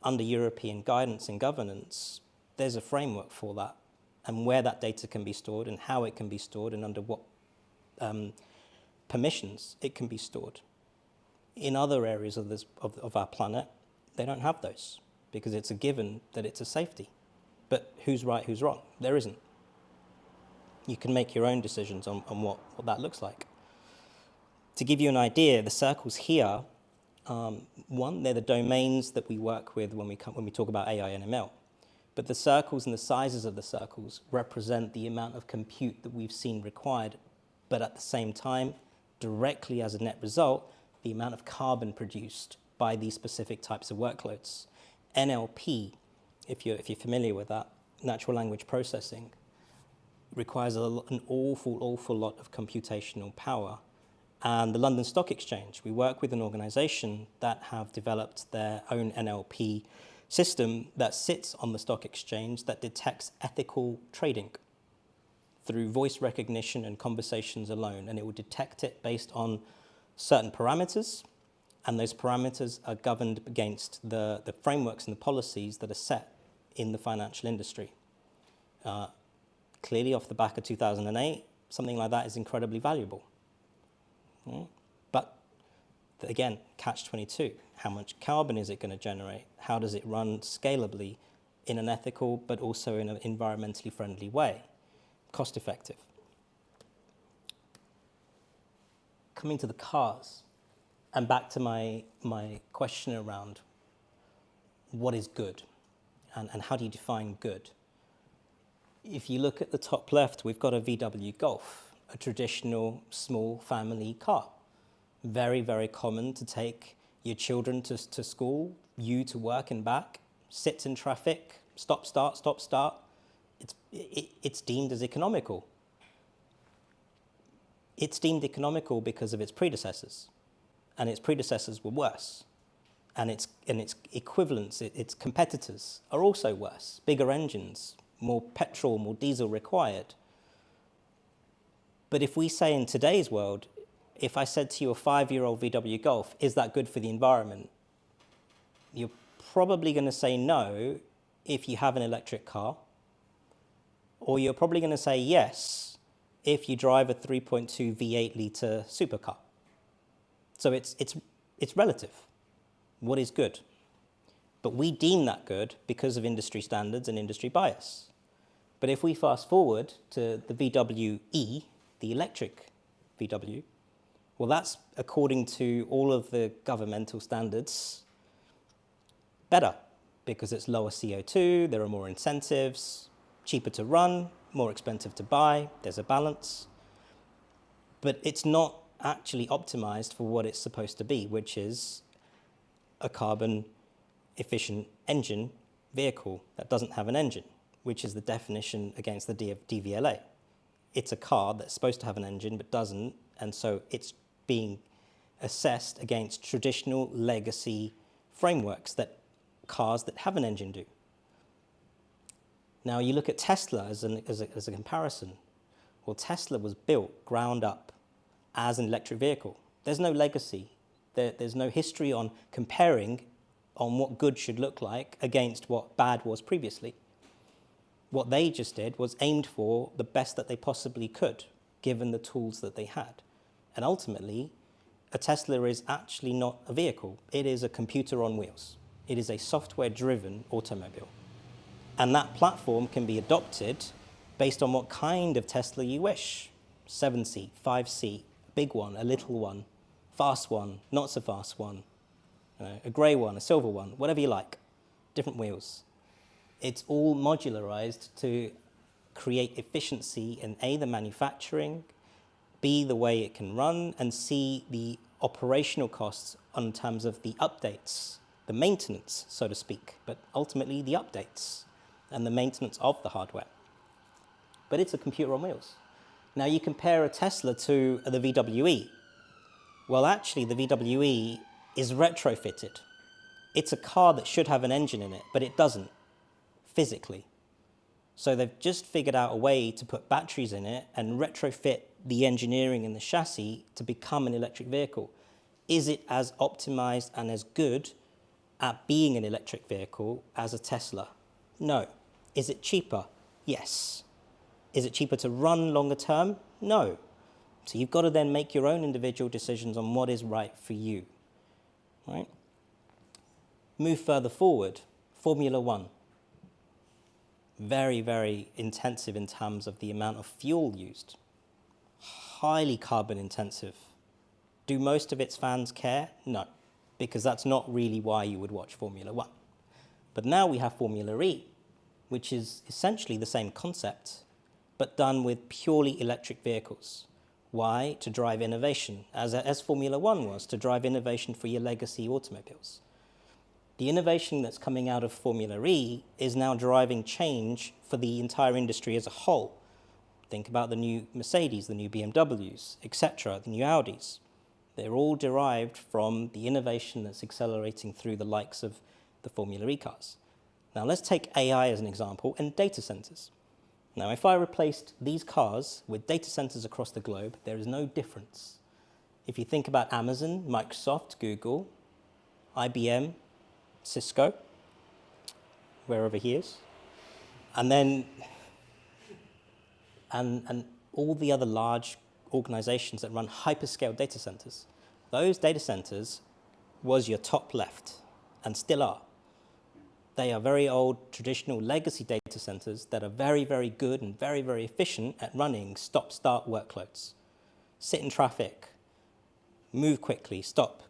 Under European guidance and governance, there's a framework for that, and where that data can be stored and how it can be stored and under what permissions it can be stored. In other areas of our planet, they don't have those because it's a given that it's a safety. But who's right, who's wrong? There isn't. You can make your own decisions on what that looks like. To give you an idea, the circles here, one, they're the domains that we work with when we talk about AI and ML. But the circles and the sizes of the circles represent the amount of compute that we've seen required, but at the same time, directly as a net result, the amount of carbon produced by these specific types of workloads. NLP, if you're familiar with that, natural language processing, requires an awful lot of computational power. And the London Stock Exchange, we work with an organization that have developed their own NLP system that sits on the stock exchange that detects ethical trading through voice recognition and conversations alone. And it will detect it based on certain parameters, and those parameters are governed against the frameworks and the policies that are set in the financial industry. Clearly, off the back of 2008, something like that is incredibly valuable. But again, catch-22, how much carbon is it going to generate? How does it run scalably in an ethical but also in an environmentally friendly way? Cost-effective. Coming to the cars, and back to my question around what is good and how do you define good? If you look at the top left, we've got a VW Golf, a traditional small family car. Very, very common to take your children to school, you to work and back, sits in traffic, stop, start. It's deemed as economical. It's deemed economical because of its predecessors, and its predecessors were worse. And its equivalents, its competitors are also worse. Bigger engines, more petrol, more diesel required. But if we say in today's world, if I said to you a 5-year-old VW Golf, is that good for the environment? You're probably going to say no if you have an electric car, or you're probably going to say yes if you drive a 3.2 V8 litre supercar. So it's relative. What is good? But we deem that good because of industry standards and industry bias. But if we fast forward to the VW E, the electric VW, well, that's, according to all of the governmental standards, better. because it's lower CO2, there are more incentives, cheaper to run, more expensive to buy, there's a balance. But it's not actually optimized for what it's supposed to be, which is a carbon efficient engine vehicle that doesn't have an engine, which is the definition against the DVLA. It's a car that's supposed to have an engine but doesn't, and so it's being assessed against traditional legacy frameworks that cars that have an engine do. Now you look at Tesla as a comparison. Well, Tesla was built ground up as an electric vehicle. There's no legacy. There's no history on comparing on what good should look like against what bad was previously. What they just did was aimed for the best that they possibly could, given the tools that they had. And ultimately, a Tesla is actually not a vehicle. It is a computer on wheels. It is a software-driven automobile. And that platform can be adopted based on what kind of Tesla you wish. 7-seat, 5-seat, a big one, a little one, fast one, not so fast one, a grey one, a silver one, whatever you like, different wheels. It's all modularized to create efficiency in A, the manufacturing, B, the way it can run, and C, the operational costs in terms of the updates, the maintenance, so to speak, but ultimately the updates and the maintenance of the hardware. But it's a computer on wheels. Now you compare a Tesla to the VWE. Well, actually the VWE is retrofitted. It's a car that should have an engine in it, but it doesn't, physically. So they've just figured out a way to put batteries in it and retrofit the engineering and the chassis to become an electric vehicle. Is it as optimized and as good at being an electric vehicle as a Tesla? No. Is it cheaper? Yes. Is it cheaper to run longer term? No. So you've got to then make your own individual decisions on what is right for you. Right? Move further forward, Formula One. Very, very intensive in terms of the amount of fuel used. Highly carbon intensive. Do most of its fans care? No, because that's not really why you would watch Formula One. But now we have Formula E, which is essentially the same concept, but done with purely electric vehicles. Why? To drive innovation, as Formula One was, to drive innovation for your legacy automobiles. The innovation that's coming out of Formula E is now driving change for the entire industry as a whole. Think about the new Mercedes, the new BMWs, etc., the new Audis. They're all derived from the innovation that's accelerating through the likes of the Formula E cars. Now let's take AI as an example and data centers. Now if I replaced these cars with data centers across the globe, there is no difference. If you think about Amazon, Microsoft, Google, IBM, Cisco, wherever he is, and then and all the other large organizations that run hyperscale data centers. Those data centers was your top left and still are. They are very old, traditional legacy data centers that are very, very good and very, very efficient at running stop-start workloads. Sit in traffic, move quickly, stop,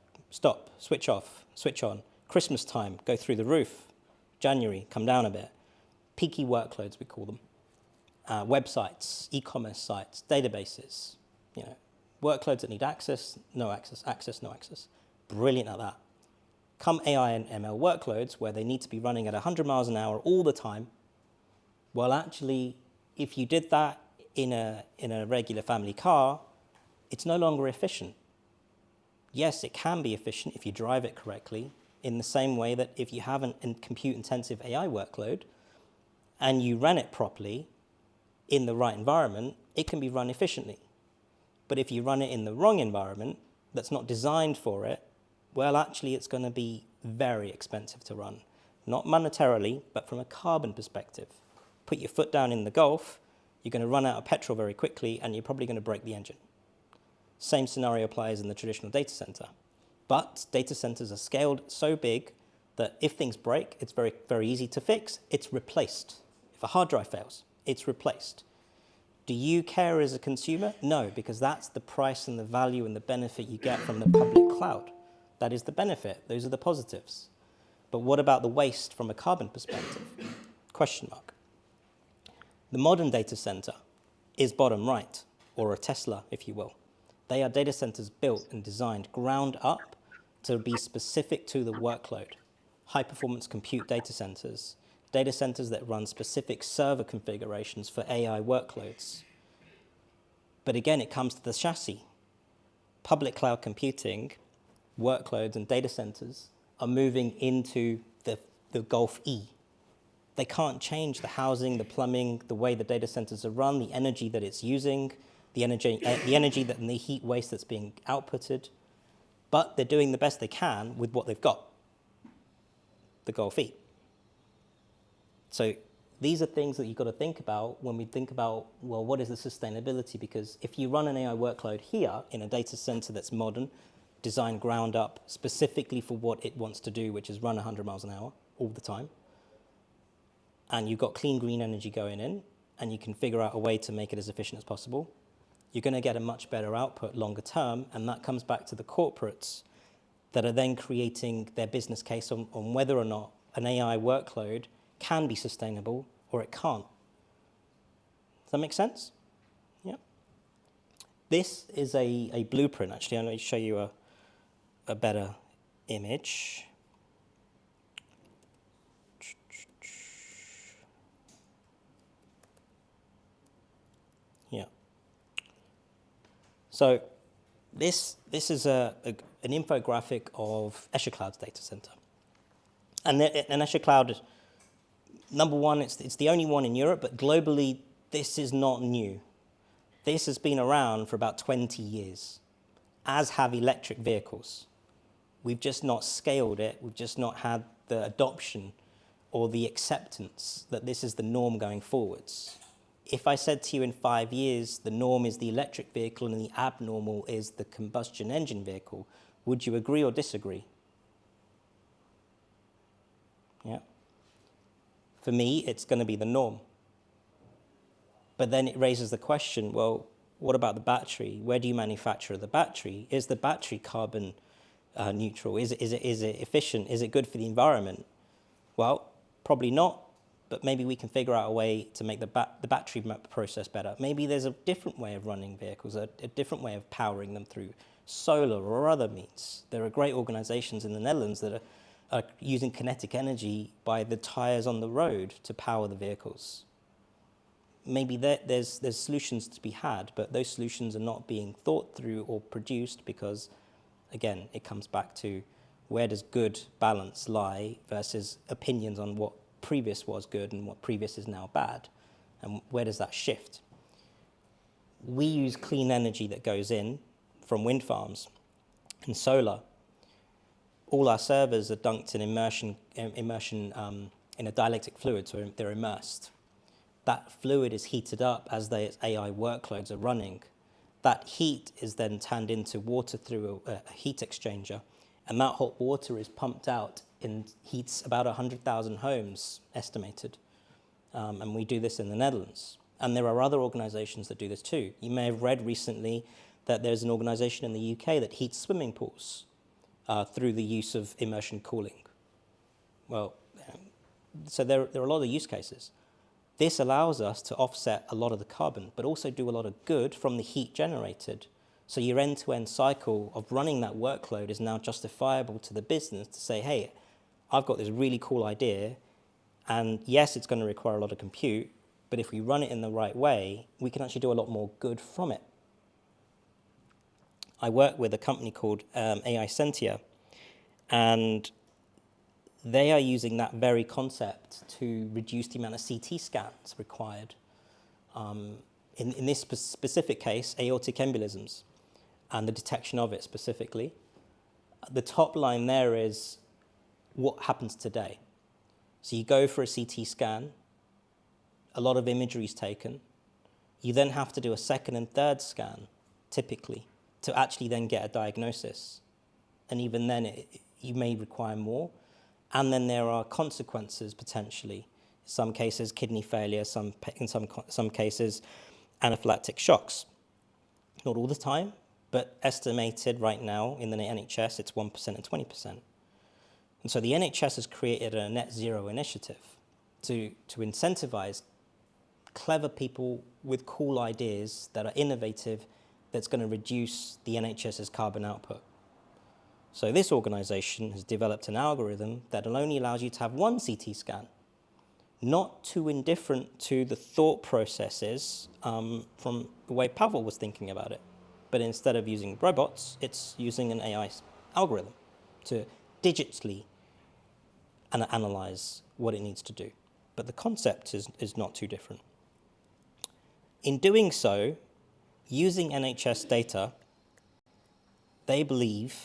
switch off, switch on. Christmas time, go through the roof. January, come down a bit. Peaky workloads, we call them. Websites, e-commerce sites, databases, workloads that need access, no access, access, no access. Brilliant at that. Come AI and ML workloads where they need to be running at 100 miles an hour all the time. Well, actually, if you did that in a regular family car, it's no longer efficient. Yes, it can be efficient if you drive it correctly, in the same way that if you have a compute-intensive AI workload and you run it properly in the right environment, it can be run efficiently. But if you run it in the wrong environment that's not designed for it, well, actually, it's going to be very expensive to run. Not monetarily, but from a carbon perspective. Put your foot down in the Gulf, you're going to run out of petrol very quickly, and you're probably going to break the engine. Same scenario applies in the traditional data center. But data centers are scaled so big that if things break, it's very, very easy to fix. It's replaced. If a hard drive fails, it's replaced. Do you care as a consumer? No, because that's the price and the value and the benefit you get from the public cloud. That is the benefit. Those are the positives. But what about the waste from a carbon perspective? Question mark. The modern data center is bottom right, or a Tesla, if you will. They are data centers built and designed ground up to be specific to the workload. High-performance compute data centers that run specific server configurations for AI workloads. But again, it comes to the chassis. Public cloud computing workloads and data centers are moving into the Gulf E. They can't change the housing, the plumbing, the way the data centers are run, the energy that it's using, the energy that and the heat waste that's being outputted. But they're doing the best they can with what they've got, the Gulf E. So these are things that you've got to think about when we think about, well, what is the sustainability? Because if you run an AI workload here in a data center that's modern, designed ground up specifically for what it wants to do, which is run 100 miles an hour all the time, and you've got clean green energy going in, and you can figure out a way to make it as efficient as possible, you're going to get a much better output longer term, and that comes back to the corporates that are then creating their business case on whether or not an AI workload can be sustainable or it can't. Does that make sense? Yeah. This is a blueprint, actually. I'm going to show you a better image. Yeah. So this is an infographic of Escher Cloud's data center. And Escher Cloud, number one, it's the only one in Europe, but globally, this is not new. This has been around for about 20 years, as have electric vehicles. We've just not scaled it. We've just not had the adoption or the acceptance that this is the norm going forwards. If I said to you in 5 years, the norm is the electric vehicle and the abnormal is the combustion engine vehicle, would you agree or disagree? Yeah. For me, it's going to be the norm. But then it raises the question, well, what about the battery? Where do you manufacture the battery? Is the battery carbon neutral? Is it efficient? Is it good for the environment? Well, probably not, but maybe we can figure out a way to make the battery process better. Maybe there's a different way of running vehicles, a different way of powering them through solar or other means. There are great organizations in the Netherlands that are using kinetic energy by the tires on the road to power the vehicles. Maybe there's solutions to be had, but those solutions are not being thought through or produced because, again, it comes back to where does good balance lie versus opinions on what previous was good and what previous is now bad, and where does that shift? We use clean energy that goes in from wind farms and solar. All our servers are dunked in immersion in a dielectric fluid, so they're immersed. That fluid is heated up as the AI workloads are running. That heat is then turned into water through a heat exchanger, and that hot water is pumped out and heats about 100,000 homes, estimated. And we do this in the Netherlands. And there are other organizations that do this too. You may have read recently that there's an organization in the UK that heats swimming pools through the use of immersion cooling. Well, so there are a lot of use cases. This allows us to offset a lot of the carbon, but also do a lot of good from the heat generated. So your end-to-end cycle of running that workload is now justifiable to the business to say, hey, I've got this really cool idea, and yes, it's going to require a lot of compute, but if we run it in the right way, we can actually do a lot more good from it. I work with a company called AI Sentia, and they are using that very concept to reduce the amount of CT scans required. In this specific case, aortic embolisms, and the detection of it specifically. The top line there is what happens today. So you go for a CT scan, a lot of imagery is taken. You then have to do a second and third scan, typically, to actually then get a diagnosis. And even then, you may require more. And then there are consequences, potentially. In some cases, kidney failure, in some cases, anaphylactic shocks. Not all the time, but estimated right now in the NHS, it's 1% and 20%. And so the NHS has created a net zero initiative to incentivize clever people with cool ideas that are innovative, that's going to reduce the NHS's carbon output. So this organization has developed an algorithm that only allows you to have one CT scan, not too indifferent to the thought processes from the way Pavel was thinking about it. But instead of using robots, it's using an AI algorithm to digitally analyze what it needs to do. But the concept is not too different. In doing so, using NHS data, they believe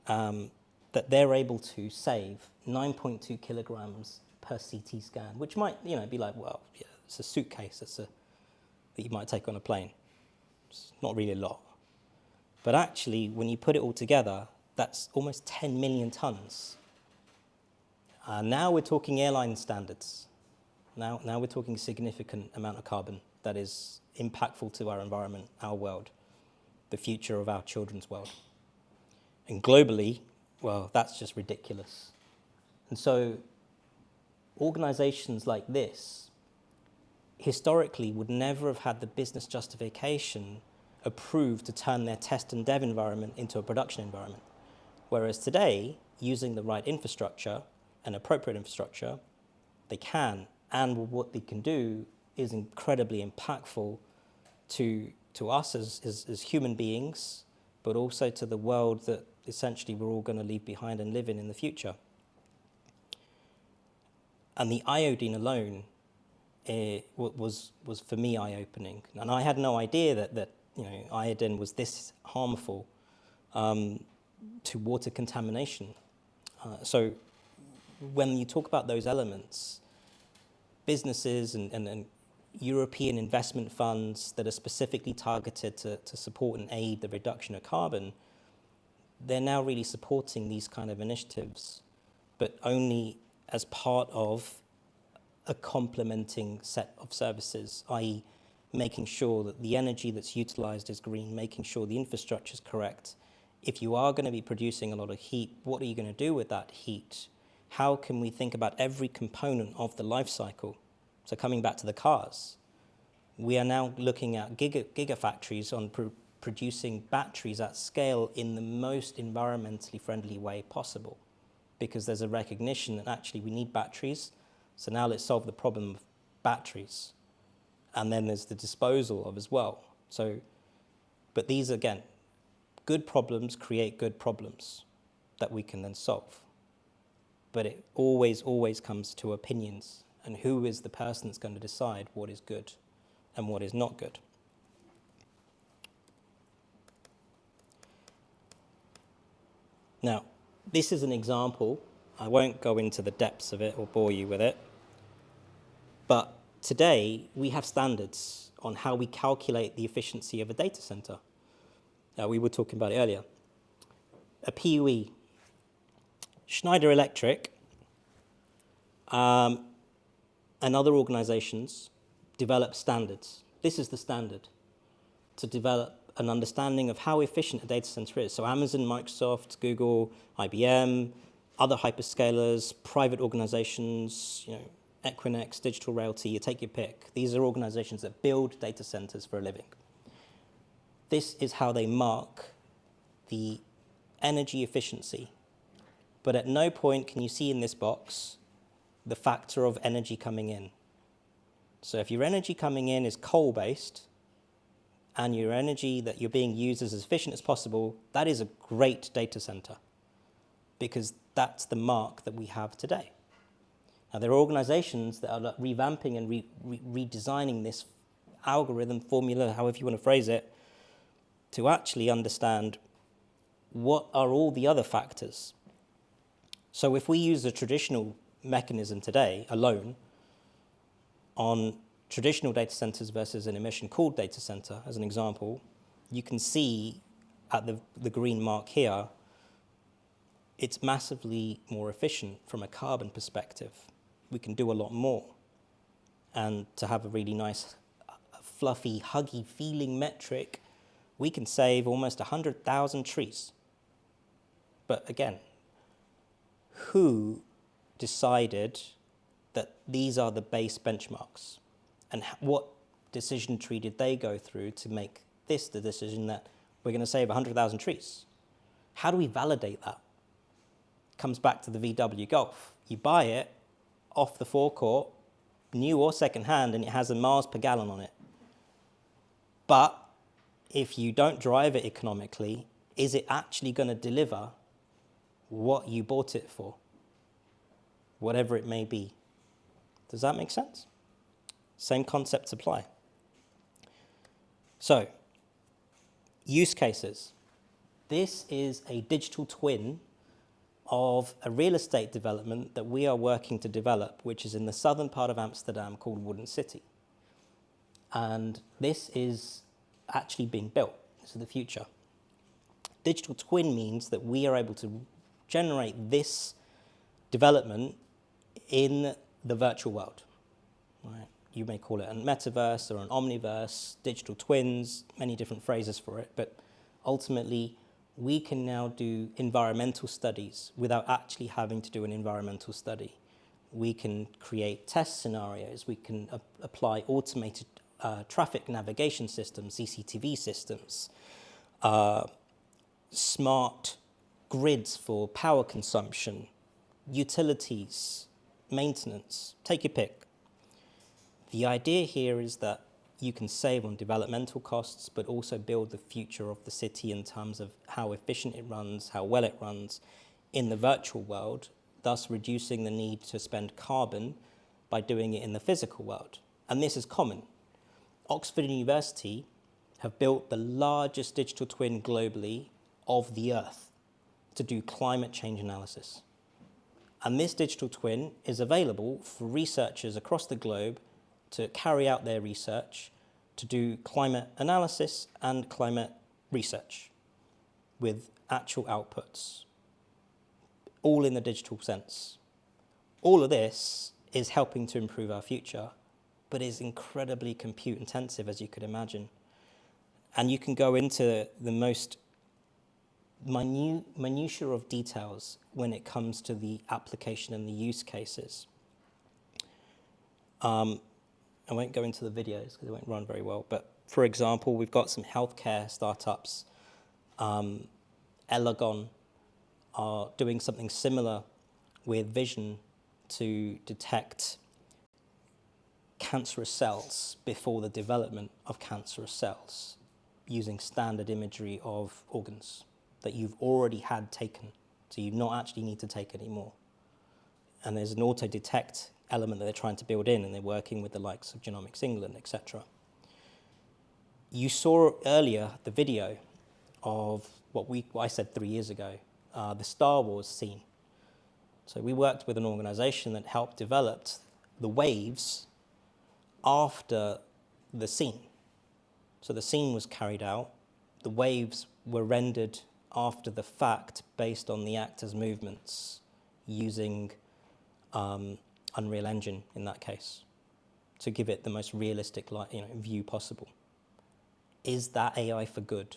that they're able to save 9.2 kilograms per CT scan, which might be like, well, yeah, it's a suitcase that you might take on a plane. It's not really a lot. But actually, when you put it all together, that's almost 10 million tons. Now we're talking airline standards. Now we're talking significant amount of carbon that is impactful to our environment, our world, the future of our children's world. And globally, well, that's just ridiculous. And so organizations like this historically would never have had the business justification approved to turn their test and dev environment into a production environment. Whereas today, using the right infrastructure and appropriate infrastructure, they can, and what they can do is incredibly impactful to us as human beings, but also to the world that essentially we're all going to leave behind and live in the future. And the iodine alone was for me eye-opening. And I had no idea that iodine was this harmful to water contamination. So when you talk about those elements, businesses and European investment funds that are specifically targeted to support and aid the reduction of carbon, they're now really supporting these kind of initiatives, but only as part of a complementing set of services, i.e. making sure that the energy that's utilized is green, making sure the infrastructure is correct. If you are going to be producing a lot of heat, what are you going to do with that heat? How can we think about every component of the life cycle? So coming back to the cars, we are now looking at gigafactories on producing batteries at scale in the most environmentally friendly way possible, because there's a recognition that actually we need batteries. So now let's solve the problem of batteries. And then there's the disposal of as well. So, but these, again, good problems create good problems that we can then solve. But it always comes to opinions and who is the person that's going to decide what is good and what is not good. Now, this is an example. I won't go into the depths of it or bore you with it. But today, we have standards on how we calculate the efficiency of a data center. We were talking about it earlier. A PUE, Schneider Electric, and other organizations develop standards. This is the standard to develop an understanding of how efficient a data center is. So Amazon, Microsoft, Google, IBM, other hyperscalers, private organizations, Equinix, Digital Realty, you take your pick. These are organizations that build data centers for a living. This is how they mark the energy efficiency. But at no point can you see in this box the factor of energy coming in. So if your energy coming in is coal-based and your energy that you're being used is as efficient as possible, that is a great data center, because that's the mark that we have today. Now, there are organizations that are revamping and redesigning this algorithm, formula, however you want to phrase it, to actually understand what are all the other factors. So if we use a traditional mechanism today alone on traditional data centers versus an emission-cooled data center, as an example, you can see at the green mark here, it's massively more efficient from a carbon perspective. We can do a lot more. And to have a really nice, fluffy, huggy feeling metric, we can save almost 100,000 trees. But again, who decided that these are the base benchmarks, and what decision tree did they go through to make this the decision that we're going to save 100,000 trees? How do we validate that? Comes back to the VW Golf. You buy it off the forecourt, new or second-hand, and it has a miles per gallon on it. But if you don't drive it economically, is it actually going to deliver what you bought it for? Whatever it may be. Does that make sense? Same concepts apply. So, use cases. This is a digital twin of a real estate development that we are working to develop, which is in the southern part of Amsterdam called Wooden City. And this is actually being built. This is the future. Digital twin means that we are able to generate this development in the virtual world. Right? You may call it a metaverse or an omniverse, digital twins, many different phrases for it, but ultimately we can now do environmental studies without actually having to do an environmental study. We can create test scenarios, we can apply automated traffic navigation systems, CCTV systems, smart grids for power consumption, utilities, maintenance, take your pick. The idea here is that you can save on developmental costs, but also build the future of the city in terms of how efficient it runs, how well it runs in the virtual world, thus reducing the need to spend carbon by doing it in the physical world. And this is common. Oxford University have built the largest digital twin globally of the Earth to do climate change analysis. And this digital twin is available for researchers across the globe to carry out their research, to do climate analysis and climate research with actual outputs, all in the digital sense. All of this is helping to improve our future, but is incredibly compute intensive, as you could imagine. And you can go into the most minutiae of details when it comes to the application and the use cases. I won't go into the videos because they won't run very well, but for example, we've got some healthcare startups. Elegon are doing something similar with vision to detect cancerous cells before the development of cancerous cells using standard imagery of organs that you've already had taken, so you not actually need to take anymore. And there's an auto-detect element that they're trying to build in, and they're working with the likes of Genomics England, etc. You saw earlier the video of what I said 3 years ago, the Star Wars scene. So we worked with an organization that helped develop the waves after the scene. So the scene was carried out, the waves were rendered after the fact based on the actor's movements using Unreal Engine in that case to give it the most realistic view possible. Is that AI for good?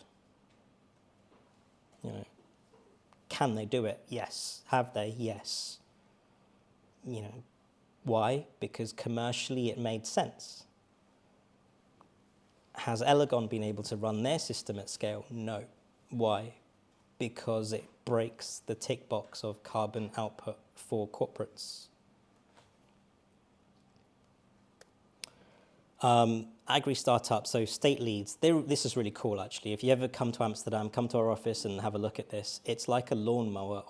Can they do it? Yes. Have they? Yes. Why? Because commercially it made sense. Has Elegon been able to run their system at scale? No. Why? Because it breaks the tick box of carbon output for corporates. Agri-startups, so state leads. This is really cool, actually. If you ever come to Amsterdam, come to our office and have a look at this. It's like a lawnmower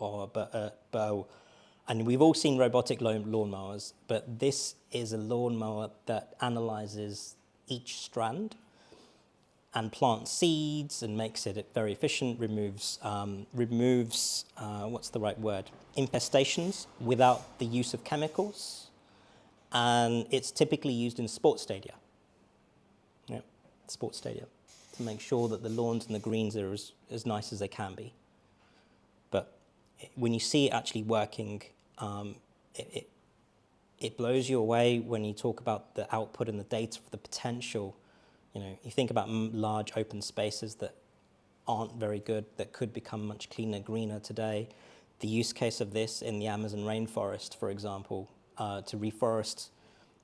and we've all seen robotic lawnmowers, but this is a lawnmower that analyzes each strand and plants seeds and makes it very efficient, removes what's the right word? Infestations without the use of chemicals. And it's typically used in sports stadia. Yeah, sports stadia, to make sure that the lawns and the greens are as nice as they can be. But when you see it actually working, it blows you away when you talk about the output and the data of the potential. You think about large open spaces that aren't very good, that could become much cleaner, greener today. the use case of this in the Amazon rainforest, for example, to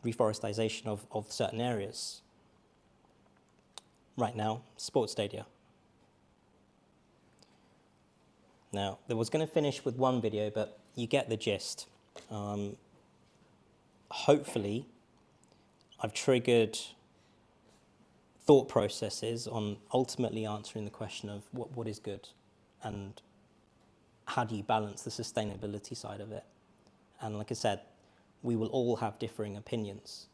reforestation of certain areas. Right now, sports stadia. Now, I was going to finish with one video, but you get the gist. Hopefully, I've triggered thought processes on ultimately answering the question of what is good and how do you balance the sustainability side of it. And like I said, we will all have differing opinions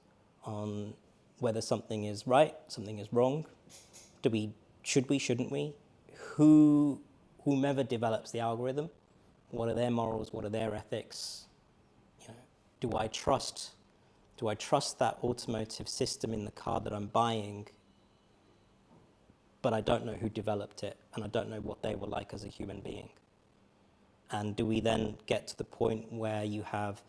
on whether something is right, something is wrong. Should we, shouldn't we? Whomever develops the algorithm, what are their morals, what are their ethics? You know, do I trust that automotive system in the car that I'm buying, but I don't know who developed it, and I don't know what they were like as a human being? And do we then get to the point where you have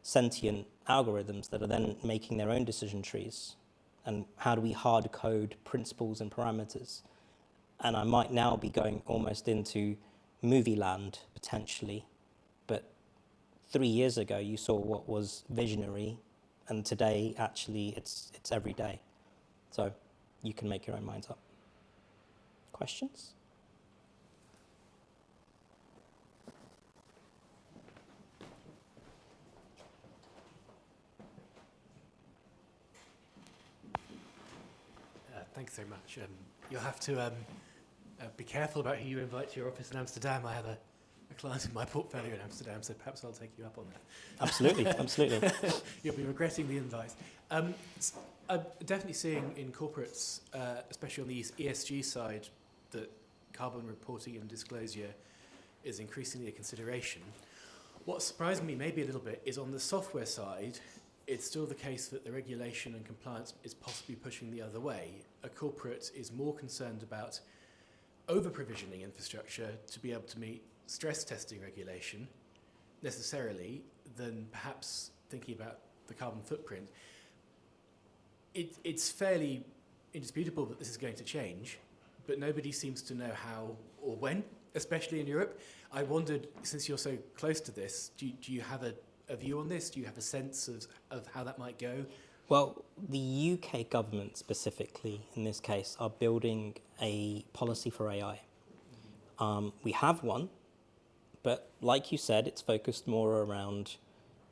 sentient algorithms that are then making their own decision trees? And how do we hard code principles and parameters? And I might now be going almost into movie land, potentially. But 3 years ago, you saw what was visionary, and today, actually, it's every day. So you can make your own minds up. Questions? Thanks so much. You'll have to be careful about who you invite to your office in Amsterdam. I have a client in my portfolio in Amsterdam, so perhaps I'll take you up on that. Absolutely, absolutely. You'll be regretting the invite. I'm definitely seeing in corporates, especially on the ESG side, that carbon reporting and disclosure is increasingly a consideration. What surprised me maybe a little bit is on the software side, it's still the case that the regulation and compliance is possibly pushing the other way. A corporate is more concerned about over-provisioning infrastructure to be able to meet stress testing regulation necessarily than perhaps thinking about the carbon footprint. It's fairly indisputable that this is going to change, but nobody seems to know how or when, especially in Europe. I wondered, since you're so close to this, do you have a view on this? Do you have a sense of how that might go? Well, the UK government specifically, in this case, are building a policy for AI. We have one, but like you said, it's focused more around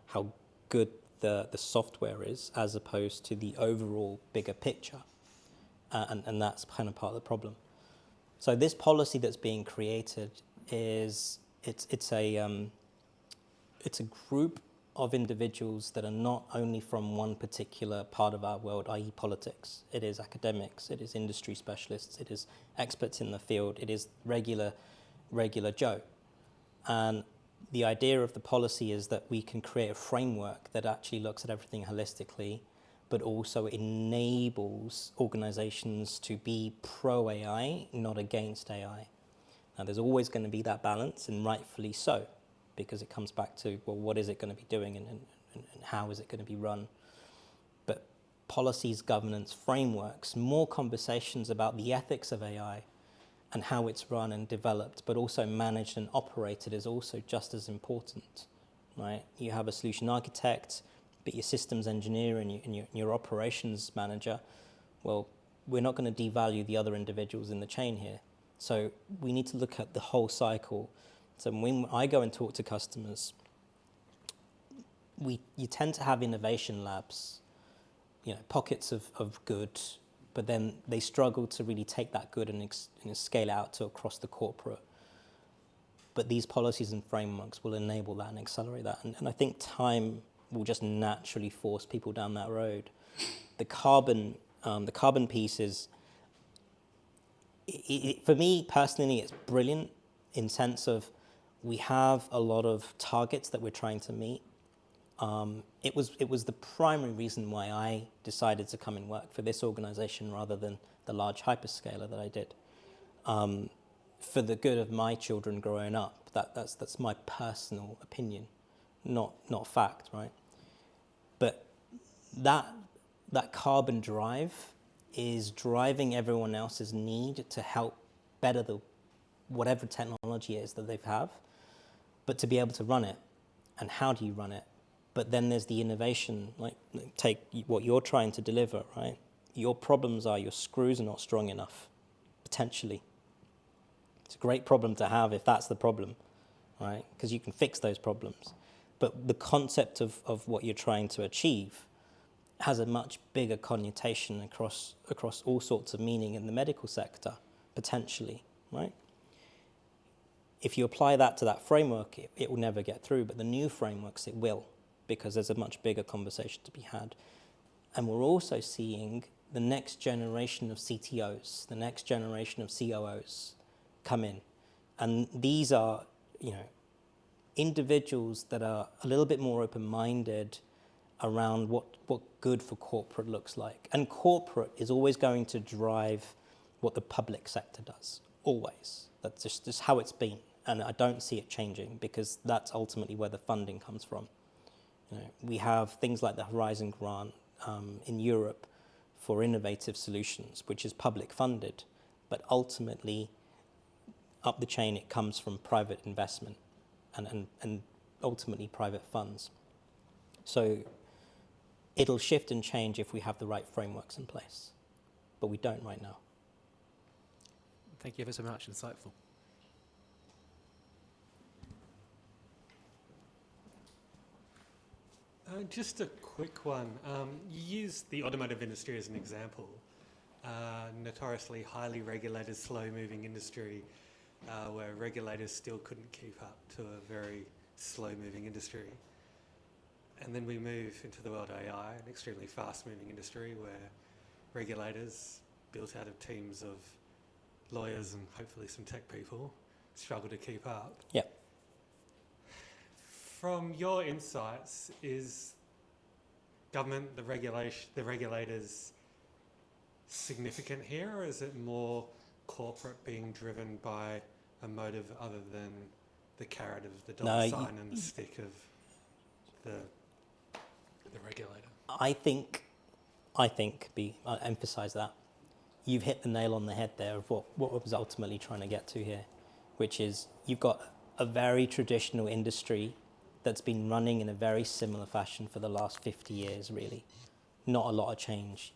how good the software is as opposed to the overall bigger picture. And that's kind of part of the problem. So this policy that's being created it's a group of individuals that are not only from one particular part of our world, i.e. politics. It is academics, it is industry specialists, it is experts in the field, it is regular Joe. And the idea of the policy is that we can create a framework that actually looks at everything holistically, but also enables organizations to be pro-AI, not against AI. Now, there's always going to be that balance, and rightfully so, because it comes back to, well, what is it going to be doing and how is it going to be run? But policies, governance, frameworks, more conversations about the ethics of AI and how it's run and developed, but also managed and operated is also just as important, right? You have a solution architect, but your systems engineer and your operations manager, well, we're not going to devalue the other individuals in the chain here. So we need to look at the whole cycle. So when I go and talk to customers, you tend to have innovation labs, pockets of good, but then they struggle to really take that good and scale out to across the corporate. But these policies and frameworks will enable that and accelerate that. And I think time will just naturally force people down that road. The carbon piece is, for me personally, it's brilliant in sense of we have a lot of targets that we're trying to meet. It was the primary reason why I decided to come and work for this organization rather than the large hyperscaler that I did. For the good of my children growing up, that's my personal opinion, not fact, right? But that carbon drive is driving everyone else's need to help better whatever technology it is that they have. but to be able to run it, and how do you run it? But then there's the innovation, like take what you're trying to deliver, right? Your problems are your screws are not strong enough, potentially. It's a great problem to have if that's the problem, right? Because you can fix those problems. But the concept of what you're trying to achieve has a much bigger connotation across all sorts of meaning in the medical sector, potentially, right? If you apply that to that framework, it will never get through, but the new frameworks, it will, because there's a much bigger conversation to be had. And we're also seeing the next generation of CTOs, the next generation of COOs come in. And these are, individuals that are a little bit more open-minded around what good for corporate looks like. And corporate is always going to drive what the public sector does, always. That's just how it's been. And I don't see it changing because that's ultimately where the funding comes from. We have things like the Horizon Grant in Europe for innovative solutions, which is public funded, but ultimately up the chain it comes from private investment and ultimately private funds. So it'll shift and change if we have the right frameworks in place, but we don't right now. Thank you ever so much, insightful. Just a quick one. You used the automotive industry as an example. Notoriously highly regulated, slow-moving industry where regulators still couldn't keep up to a very slow-moving industry. And then we move into the world of AI, an extremely fast-moving industry where regulators, built out of teams of lawyers and hopefully some tech people, struggle to keep up. Yeah. From your insights, is government, the regulators significant here, or is it more corporate being driven by a motive other than the carrot of the dollar sign and the stick of the regulator? I think, I emphasize that, you've hit the nail on the head there of what I was ultimately trying to get to here, which is you've got a very traditional industry that's been running in a very similar fashion for the last 50 years, really. Not a lot of change.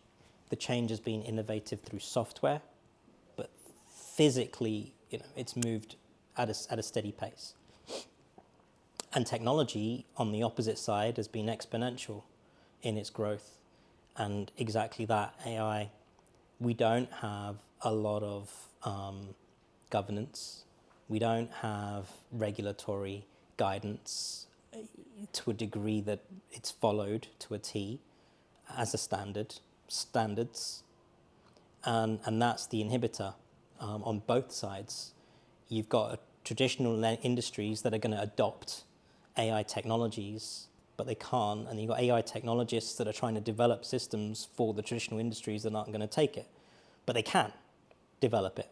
The change has been innovative through software, but physically, it's moved at a steady pace. And technology, on the opposite side, has been exponential in its growth. And exactly that, AI, we don't have a lot of governance. We don't have regulatory guidance to a degree that it's followed to a T as a standards. And that's the inhibitor on both sides. You've got traditional industries that are going to adopt AI technologies, but they can't. And you've got AI technologists that are trying to develop systems for the traditional industries that aren't going to take it. But they can develop it.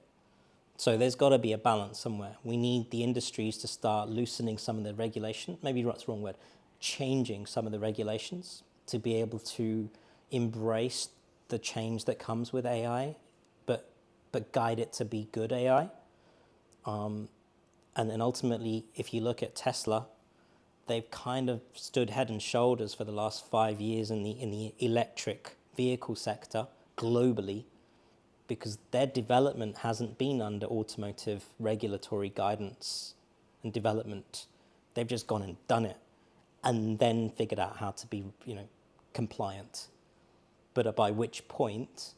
So there's got to be a balance somewhere. We need the industries to start loosening some of the regulation, maybe that's the wrong word, changing some of the regulations to be able to embrace the change that comes with AI, but guide it to be good AI. And then ultimately, if you look at Tesla, they've kind of stood head and shoulders for the last 5 years in the electric vehicle sector globally, because their development hasn't been under automotive regulatory guidance and development. They've just gone and done it and then figured out how to be, compliant. But by which point,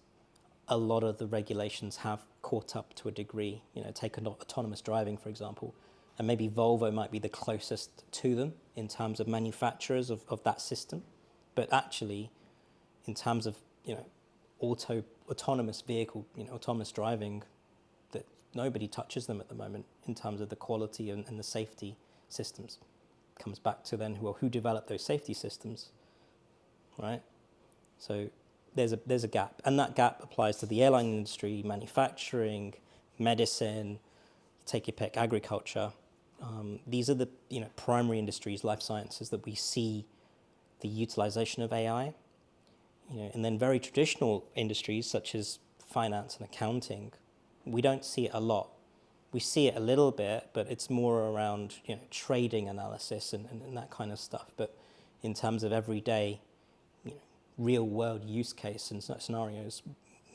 a lot of the regulations have caught up to a degree. Take autonomous driving, for example, and maybe Volvo might be the closest to them in terms of manufacturers of that system. But actually, in terms of, autonomous vehicle, autonomous driving, that nobody touches them at the moment in terms of the quality and the safety systems. Comes back to then who developed those safety systems, right? So there's a gap, and that gap applies to the airline industry, manufacturing, medicine, take your pick, agriculture. These are the primary industries, life sciences, that we see the utilization of AI. And then very traditional industries such as finance and accounting, we don't see it a lot We see it a little bit, but it's more around trading analysis and that kind of stuff. But in terms of everyday, real world use case and scenarios,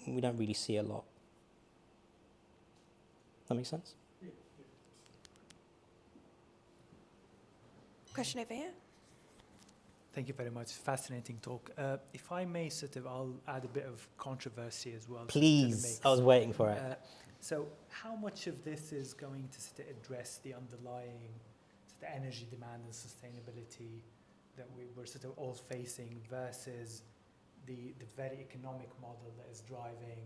we don't really see a lot. That make sense? Question over here. Thank you very much. Fascinating talk. If I may, I'll add a bit of controversy as well. Please, I was waiting for it. So how much of this is going to address the underlying energy demand and sustainability that we're all facing versus the very economic model that is driving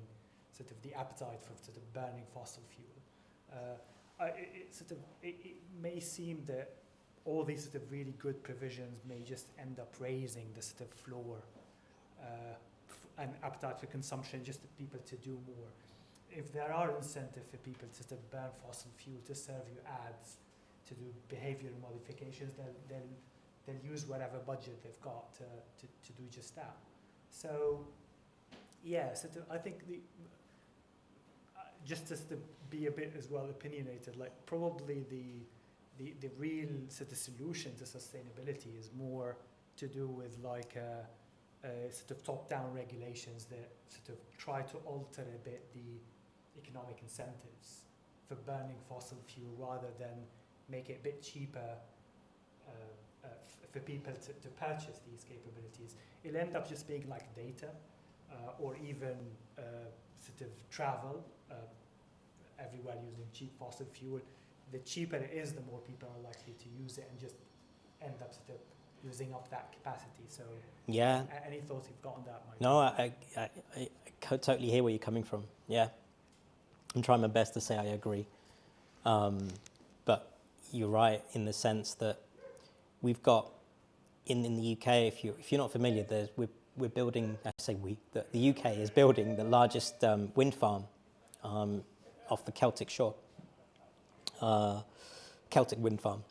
the appetite for burning fossil fuel? It may seem that all these really good provisions may just end up raising the floor and appetite for consumption, just for people to do more. If there are incentives for people to burn fossil fuel, to serve you ads, to do behavioral modifications, they'll use whatever budget they've got to do just that. So, yeah, I think just to be a bit as well opinionated, like probably the real solution to sustainability is more to do with like top-down regulations that try to alter a bit the economic incentives for burning fossil fuel rather than make it a bit cheaper for people to purchase these capabilities. It'll end up just being like data or even travel everywhere using cheap fossil fuel. The cheaper it is, the more people are likely to use it and just end up using up that capacity. So, yeah. Any thoughts you've got on that, Mike? No, I totally hear where you're coming from. Yeah, I'm trying my best to say I agree, but you're right in the sense that we've got in the UK. If you're not familiar, we're building. I say we. The UK is building the largest wind farm off the Celtic shore. Celtic wind farm,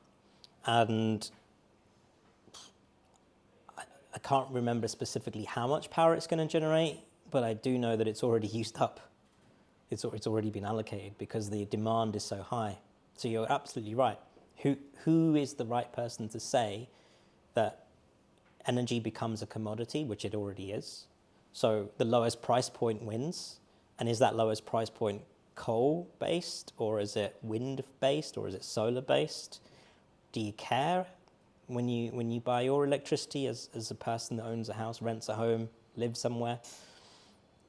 and I can't remember specifically how much power it's going to generate, but I do know that it's already used up. It's already been allocated because the demand is so high. So you're absolutely right. Who is the right person to say that energy becomes a commodity, which it already is? So the lowest price point wins, and is that lowest price point coal-based, or is it wind-based, or is it solar-based? Do you care when you buy your electricity as a person that owns a house, rents a home, lives somewhere?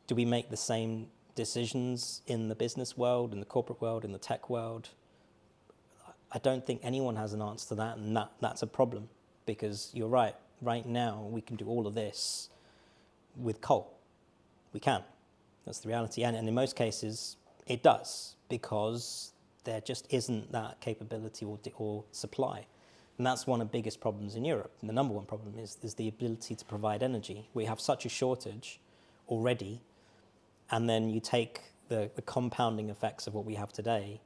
Do we make the same decisions in the business world, in the corporate world, in the tech world? I don't think anyone has an answer to that, and that's a problem, because you're right. Right now, we can do all of this with coal. We can. That's the reality. And in most cases, it does, because there just isn't that capability or supply. And that's one of the biggest problems in Europe. And the number one problem is the ability to provide energy. We have such a shortage already, and then you take the compounding effects of what we have today,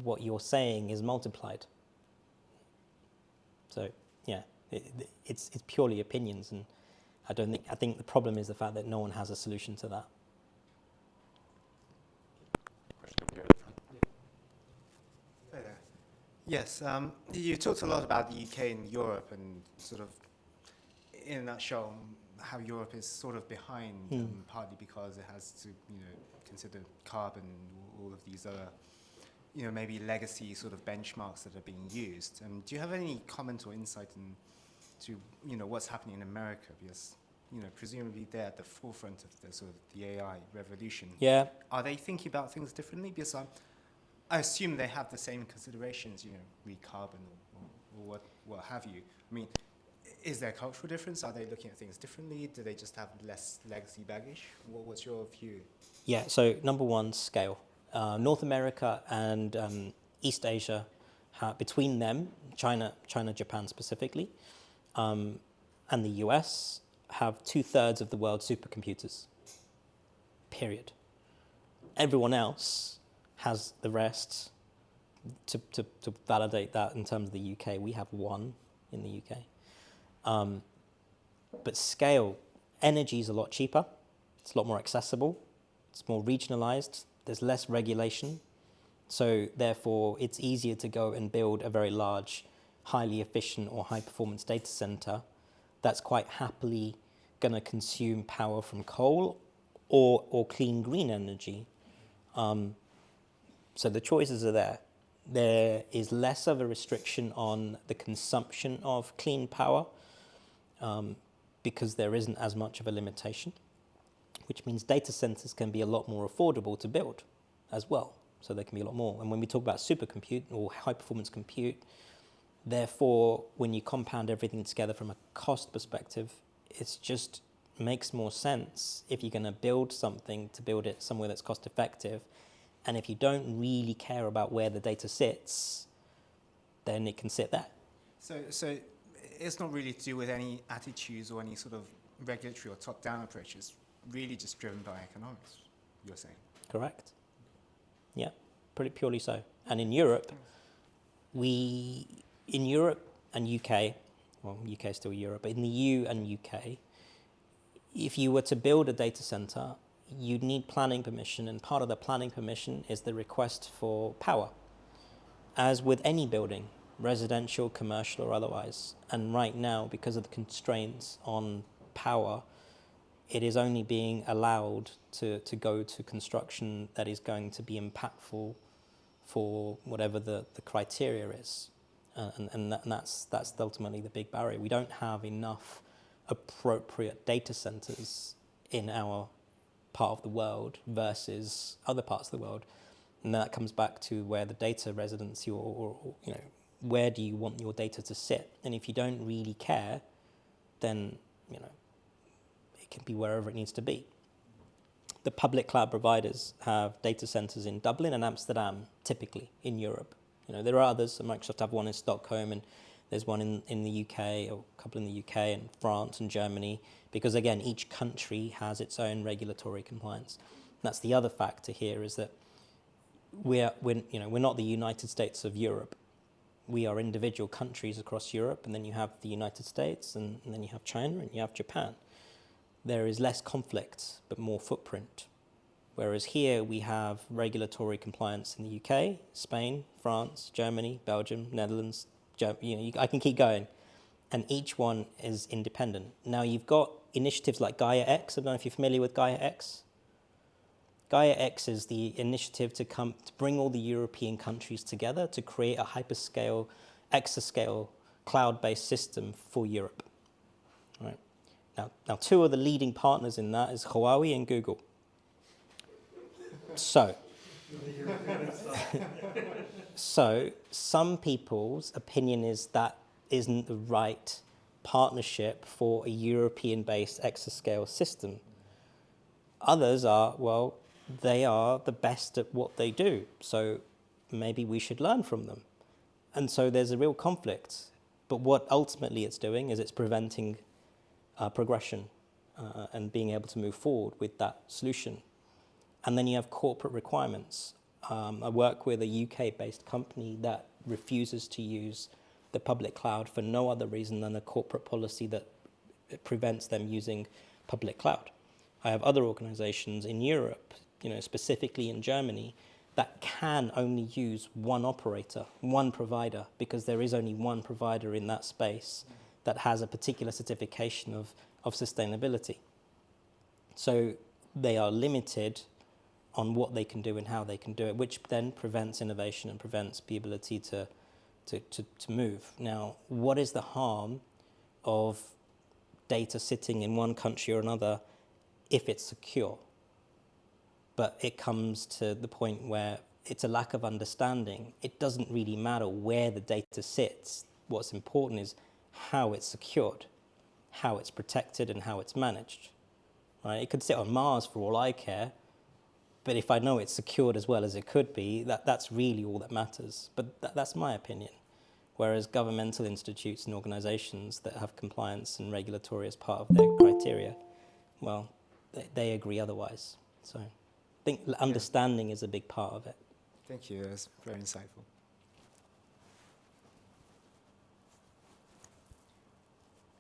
what you're saying is multiplied. So, yeah, it's purely opinions, and I think the problem is the fact that no one has a solution to that. Yes, you talked a lot about the UK and Europe, and in a nutshell, how Europe is behind, partly because it has to, consider carbon, all of these other, maybe legacy benchmarks that are being used. Do you have any comment or insight into, what's happening in America? Because, presumably they're at the forefront of the AI revolution. Yeah. Are they thinking about things differently? Because I assume they have the same considerations, carbon or what have you. I mean, is there a cultural difference? Are they looking at things differently? Do they just have less legacy baggage? What's your view? Yeah, so number one, scale. North America and East Asia, between them, China, Japan specifically, and the US have 2/3 of the world's supercomputers, period. Everyone else has the rest. To validate that in terms of the UK, we have one in the UK. But scale, energy is a lot cheaper. It's a lot more accessible. It's more regionalized. There's less regulation. So therefore, it's easier to go and build a very large, highly efficient or high-performance data center that's quite happily going to consume power from coal or clean green energy. So the choices are there. There is less of a restriction on the consumption of clean power because there isn't as much of a limitation, which means data centers can be a lot more affordable to build as well. So they can be a lot more. And when we talk about supercompute or high-performance compute, therefore, when you compound everything together from a cost perspective, it just makes more sense if you're going to build something to build it somewhere that's cost-effective. And if you don't really care about where the data sits, then it can sit there. So it's not really to do with any attitudes or any sort of regulatory or top-down approach. It's really just driven by economics, you're saying? Correct. Yeah, pretty purely so. And in Europe, in Europe and UK, well, UK is still Europe, but in the EU and UK, if you were to build a data center, you'd need planning permission, and part of the planning permission is the request for power, as with any building, residential, commercial, or otherwise. And right now, because of the constraints on power, it is only being allowed to go to construction that is going to be impactful for whatever the criteria is. And that's ultimately the big barrier. We don't have enough appropriate data centers in our part of the world versus other parts of the world. And that comes back to where the data residency or where do you want your data to sit? And if you don't really care, then, it can be wherever it needs to be. The public cloud providers have data centers in Dublin and Amsterdam, typically, in Europe. There are others. So Microsoft have one in Stockholm, and there's one in the UK, or a couple in the UK, and France and Germany, because again, each country has its own regulatory compliance. And that's the other factor here, is that we're not the United States of Europe. We are individual countries across Europe, and then you have the United States, and then you have China, and you have Japan. There is less conflict, but more footprint. Whereas here we have regulatory compliance in the UK, Spain, France, Germany, Belgium, Netherlands, I can keep going. And each one is independent. Now you've got initiatives like Gaia X. I don't know if you're familiar with Gaia X. Gaia X is the initiative to bring all the European countries together to create a hyperscale, exascale, cloud-based system for Europe. Right. Now, two of the leading partners in that is Huawei and Google. So some people's opinion is that isn't the right partnership for a European-based exascale system. Others are, well, they are the best at what they do, so maybe we should learn from them. And so there's a real conflict. But what ultimately it's doing is it's preventing progression and being able to move forward with that solution. And then you have corporate requirements. I work with a UK-based company that refuses to use the public cloud for no other reason than a corporate policy that prevents them using public cloud. I have other organizations in Europe, specifically in Germany, that can only use one operator, one provider, because there is only one provider in that space that has a particular certification of sustainability. So they are limited on what they can do and how they can do it, which then prevents innovation and prevents the ability to move. Now, what is the harm of data sitting in one country or another if it's secure? But it comes to the point where it's a lack of understanding. It doesn't really matter where the data sits. What's important is how it's secured, how it's protected, and how it's managed. Right? It could sit on Mars for all I care, but if I know it's secured as well as it could be, that's really all that matters. But that's my opinion. Whereas governmental institutes and organizations that have compliance and regulatory as part of their criteria, well, they agree otherwise. So I think understanding is a big part of it. Thank you. That's very insightful.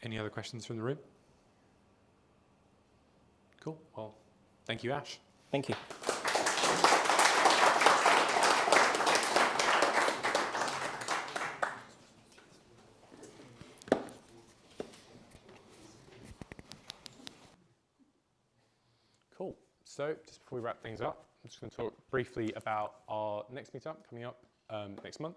Any other questions from the room? Cool. Well, thank you, Ash. Thank you. So just before we wrap things up, I'm just going to talk briefly about our next meetup coming up next month.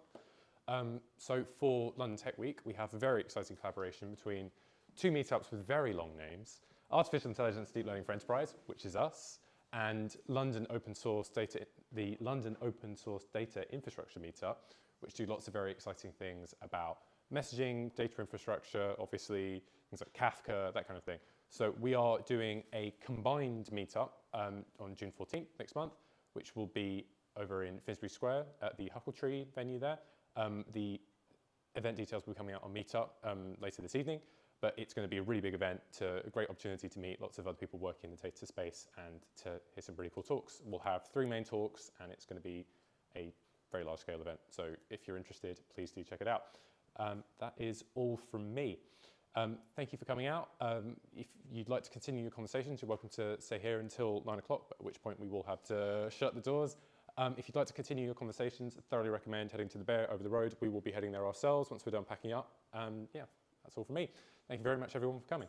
So for London Tech Week, we have a very exciting collaboration between two meetups with very long names: Artificial Intelligence Deep Learning for Enterprise, which is us, and the London Open Source Data Infrastructure Meetup, which do lots of very exciting things about messaging, data infrastructure, obviously things like Kafka, that kind of thing. So we are doing a combined meetup on June 14th next month, which will be over in Finsbury Square at the Huckletree venue there. The event details will be coming out on Meetup later this evening, but it's going to be a really big event, a great opportunity to meet lots of other people working in the data space and to hear some really cool talks. We'll have 3 main talks, and it's going to be a very large-scale event. So if you're interested, please do check it out. That is all from me. Thank you for coming out. If you'd like to continue your conversations, you're welcome to stay here until 9 o'clock, at which point we will have to shut the doors. If you'd like to continue your conversations, I thoroughly recommend heading to the Bear over the road. We will be heading there ourselves once we're done packing up. Yeah, that's all from me. Thank you very much, everyone, for coming.